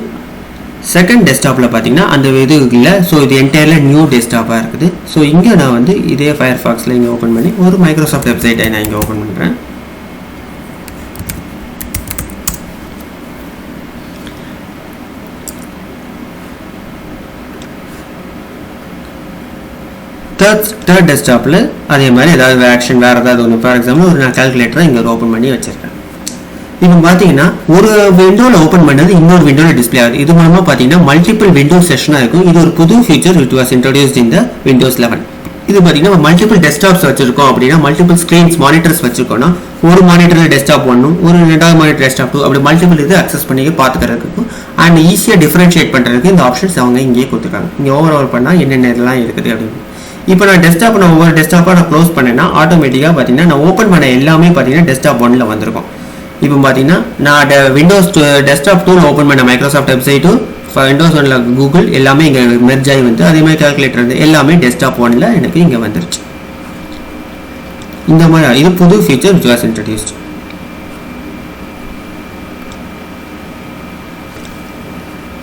செகண்ட் டெஸ்க்டாப்பில் பார்த்தீங்கன்னா அந்த இது இல்லை. ஸோ இது என்டையரில் நியூ டெஸ்க்டாப்பாக இருக்குது. ஸோ இங்கே நான் வந்து இதே ஃபயர்ஃபாக்ஸில் இங்கே ஓப்பன் பண்ணி ஒரு மைக்ரோசாஃப்ட் வெப்சைட்டை நான் இங்கே ஓப்பன் பண்ணுறேன். தேர்ட் டெஸ்க்டாப்பில் அதே மாதிரி ஏதாவது ஆக்ஷன் வேறு ஏதாவது ஒன்று, ஃபார் எக்ஸாம்பிள் ஒரு நான் கால்குலேட்டரை இங்கே ஓப்பன் பண்ணி வச்சுருக்கேன். இப்போ பார்த்தீங்கன்னா ஒரு விண்டோவில் ஓப்பன் பண்ணது இன்னொரு விண்டோவில் டிஸ்பிளே ஆகுது. இது மூலமாக பார்த்தீங்கன்னா மல்டிபிள் விண்டோ செஷனாக இருக்கும். இது ஒரு புது feature which was introduced in the Windows 11. இது பார்த்தீங்கன்னா மல்டிபிள் டெஸ்க்டாப்ஸ் வச்சிருக்கோம் அப்படின்னா, மல்டிபிள் ஸ்க்ரீன்ஸ் மானிட்டர்ஸ் வச்சிருக்கோம்னா, ஒரு மானிட்டரில் டெஸ்க்டாப் 1 ஒரு ரெண்டாவது மானிட்டர் டெஸ்க்டாப் 2 அப்படி மல்டிபிள் இது அக்சஸ் பண்ணி பார்த்துக்கிறதுக்கும் அண்ட் ஈஸியாக டிஃபரன்ஷியேட் பண்ணுறதுக்கு இந்த ஆப்ஷன்ஸ் அவங்க இங்கேயே கொடுத்துருக்காங்க. இங்கே ஓவரால் பண்ணால் என்னென்ன இதெல்லாம் இருக்குது அப்படின்னு. இப்போ நான் ஒவ்வொரு டெஸ்க்டாப்பாக நான் க்ளோஸ் பண்ணேன்னா ஆட்டோமேட்டிக்காக பார்த்தீங்கன்னா நான் ஓப்பன் பண்ண எல்லாமே பார்த்தீங்கன்னா டெஸ்க்டாப் 1ல் வந்திருக்கும். இப்போ பார்த்தீங்கன்னா நான் விண்டோஸ் டெஸ்க்டாப் 2ல் ஓப்பன் பண்ண மைக்ரோசாஃப்ட் வெப்சைட்டும் விண்டோஸ் 1ல் கூகுள் எல்லாமே இங்கே மெர்ஜ் ஆகி வந்து அதே மாதிரி கால்குலேட்டர் வந்து எல்லாமே டெஸ்க்டாப் 1ல் எனக்கு இங்கே வந்துருச்சு. இந்த மாதிரி இது புது ஃபீச்சர் விச் வாஸ் இன்ட்ரடியூஸ்ட்.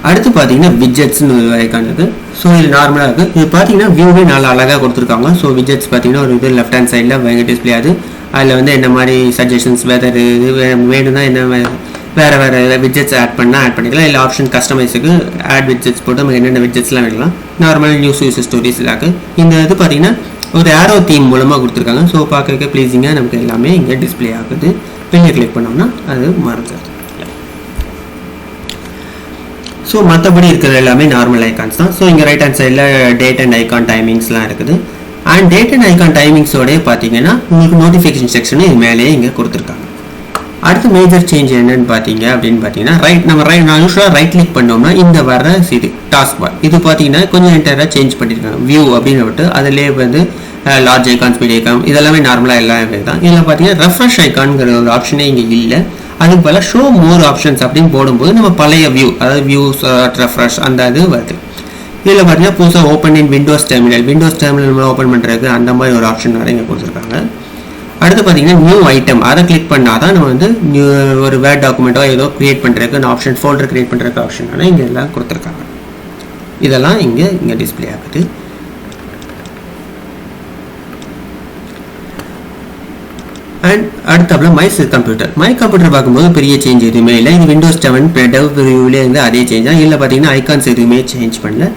அடுத்து பார்த்தீங்கன்னா விட்ஜெட்ஸ்னு ஒரு ஐக்கான் இருக்குது. ஸோ இது நார்மலாக இருக்குது. இது பார்த்தீங்கன்னா வியூவே நல்லா அழகாக கொடுத்துருக்காங்க. ஸோ விட்ஜெட்ஸ் பார்த்தீங்கன்னா ஒரு இது லெஃப்ட் ஹேண்ட் சைடில் வேறு டிஸ்பிளே ஆகுது. அதில் வந்து என்ன மாதிரி சஜஷன்ஸ் வெதர் இது வேணும்னா என்ன வேறு விட்ஜெட்ஸ் ஆட் பண்ணிக்கலாம். இல்லை ஆப்ஷன் கஸ்டமைஸுக்கு ஆட் விட்ஜெட்ஸ் போட்டு நம்ம என்னென்ன விட்ஜெட்ஸ்லாம் வைக்கலாம். நார்மல் நியூஸ் யூஸ் ஸ்டோரிஸ் இல்லாக்கு இந்த இது பார்த்தீங்கன்னா ஒரு ஆரோ தீம் மூலமாக கொடுத்துருக்காங்க. ஸோ பார்க்க ப்ளீஸிங்காக நமக்கு எல்லாமே இங்கே டிஸ்பிளே ஆகுது. வெளியே கிளிக் பண்ணோம்னா அது மறைஞ்சிருது. ஸோ மற்றபடி இருக்கிறது எல்லாமே நார்மல் ஐக்கான்ஸ் தான். ஸோ இங்கே ரைட் ஹேண்ட் சைடில் டேட் அண்ட் ஐக்கான் டைமிங்ஸ்லாம் இருக்குது. அண்ட் டேட் அண்ட் ஐக்கான் டைமிங்ஸோடய பார்த்தீங்கன்னா உங்களுக்கு நோட்டிஃபிகேஷன் செக்ஷனு இது மேலேயே இங்கே கொடுத்துருக்காங்க. அடுத்து மேஜர் சேஞ்ச் என்னன்னு பார்த்தீங்க அப்படின்னு பார்த்தீங்கன்னா நான் யூஸ்வலாக ரைட் கிளிக் பண்ணோம்னா இந்த வர இது டாஸ்க் பார் இது பார்த்தீங்கன்னா கொஞ்சம் என்டையராக சேஞ்ச் பண்ணியிருக்காங்க. வியூ அப்படின்னு விட்டு அதிலே வந்து லார்ஜ் ஐக்கான், ஸ்பீட் ஐக்கான் இதெல்லாமே நார்மலாக எல்லாமே தான். இதில் பார்த்தீங்கன்னா ரெஃப்ரெஷ் ஐக்கான்ங்கிற ஒரு ஆப்ஷனே இங்கே இல்லை. அதுக்கு போல் ஷோ மோர் ஆப்ஷன்ஸ் அப்படின்னு போடும்போது நம்ம பழைய வியூ அதாவது வியூஸ் ரெஃப்ரெஷ் அந்த இது வருது. இதில் பார்த்தீங்கன்னா புதுசாக open in Windows terminal open பண்ணுறதுக்கு அந்த மாதிரி ஒரு ஆப்ஷன் வரை இங்கே கொடுத்துருக்காங்க. அடுத்து பார்த்தீங்கன்னா நியூ ஐட்டம் அதை கிளிக் பண்ணால் தான் நம்ம வந்து நியூ ஒரு வேர்ட் டாக்குமெண்ட்டோ ஏதோ க்ரியேட் பண்ணுறதுக்கு அந்த ஆப்ஷன் ஃபோல்டர் க்ரியேட் பண்ணுறதுக்கு ஆப்ஷனால இங்கே எல்லாம் கொடுத்துருக்காங்க. இதெல்லாம் இங்கே டிஸ்பிளே ஆகுது. அண்ட் அடுத்தப்பல மை கம்ப்யூட்டர் பார்க்கும்போது பெரிய சேஞ்ச் எதுவுமே இல்லை. இது விண்டோஸ் 7 டெவ் ரிவ்யூவிலே இருந்து அதே சேஞ்ச் தான். இதில் பார்த்தீங்கன்னா ஐக்கான்ஸ் எதுவுமே சேஞ்ச் பண்ணல.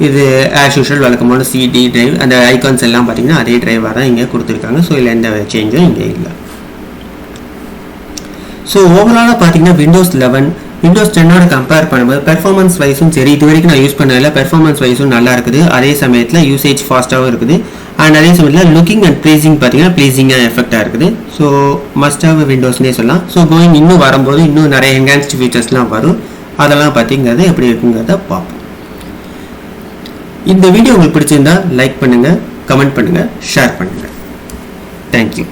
இது ஆஸ் யூஷுவல் வழக்கமான சிடி டிரைவ் அந்த ஐக்கான்ஸ் எல்லாம் பார்த்தீங்கன்னா அதே டிரைவாக தான் இங்கே கொடுத்துருக்காங்க. ஸோ இதில் எந்த சேஞ்சும் இங்கே இல்லை. ஸோ ஓவராலாக பார்த்தீங்கன்னா விண்டோஸ் 10 கம்பேர் பண்ணும்போது பெர்ஃபார்மன்ஸ் வைஸும் சரி, இது வரைக்கும் நான் யூஸ் பண்ணதில் பெர்ஃபார்மன்ஸ் வைஸும் நல்லா இருக்குது. அதே சமயத்தில் யூசேஜ் ஃபாஸ்ட்டாகவும் இருக்குது. அண்ட் அதே சமயத்தில் லுக்கிங் அண்ட் பார்த்தீங்கன்னா ப்ளீஸிங்காக எஃபெக்டாக இருக்குது. ஸோ மஸ்ட் ஹேவ் விண்டோஸ்னே சொல்லலாம். ஸோ கோயிங் இன்னும் வரும்போது இன்னும் நிறைய என்ஹான்ஸ்டு ஃபீச்சர்ஸ்லாம் வரும். அதெல்லாம் பார்த்தீங்கிறது எப்படி இருக்குங்கிறத பார்ப்போம். இந்த வீடியோ உங்களுக்கு பிடிச்சிருந்தா லைக் பண்ணுங்கள், கமெண்ட் பண்ணுங்கள், ஷேர் பண்ணுங்கள். தேங்க்யூ.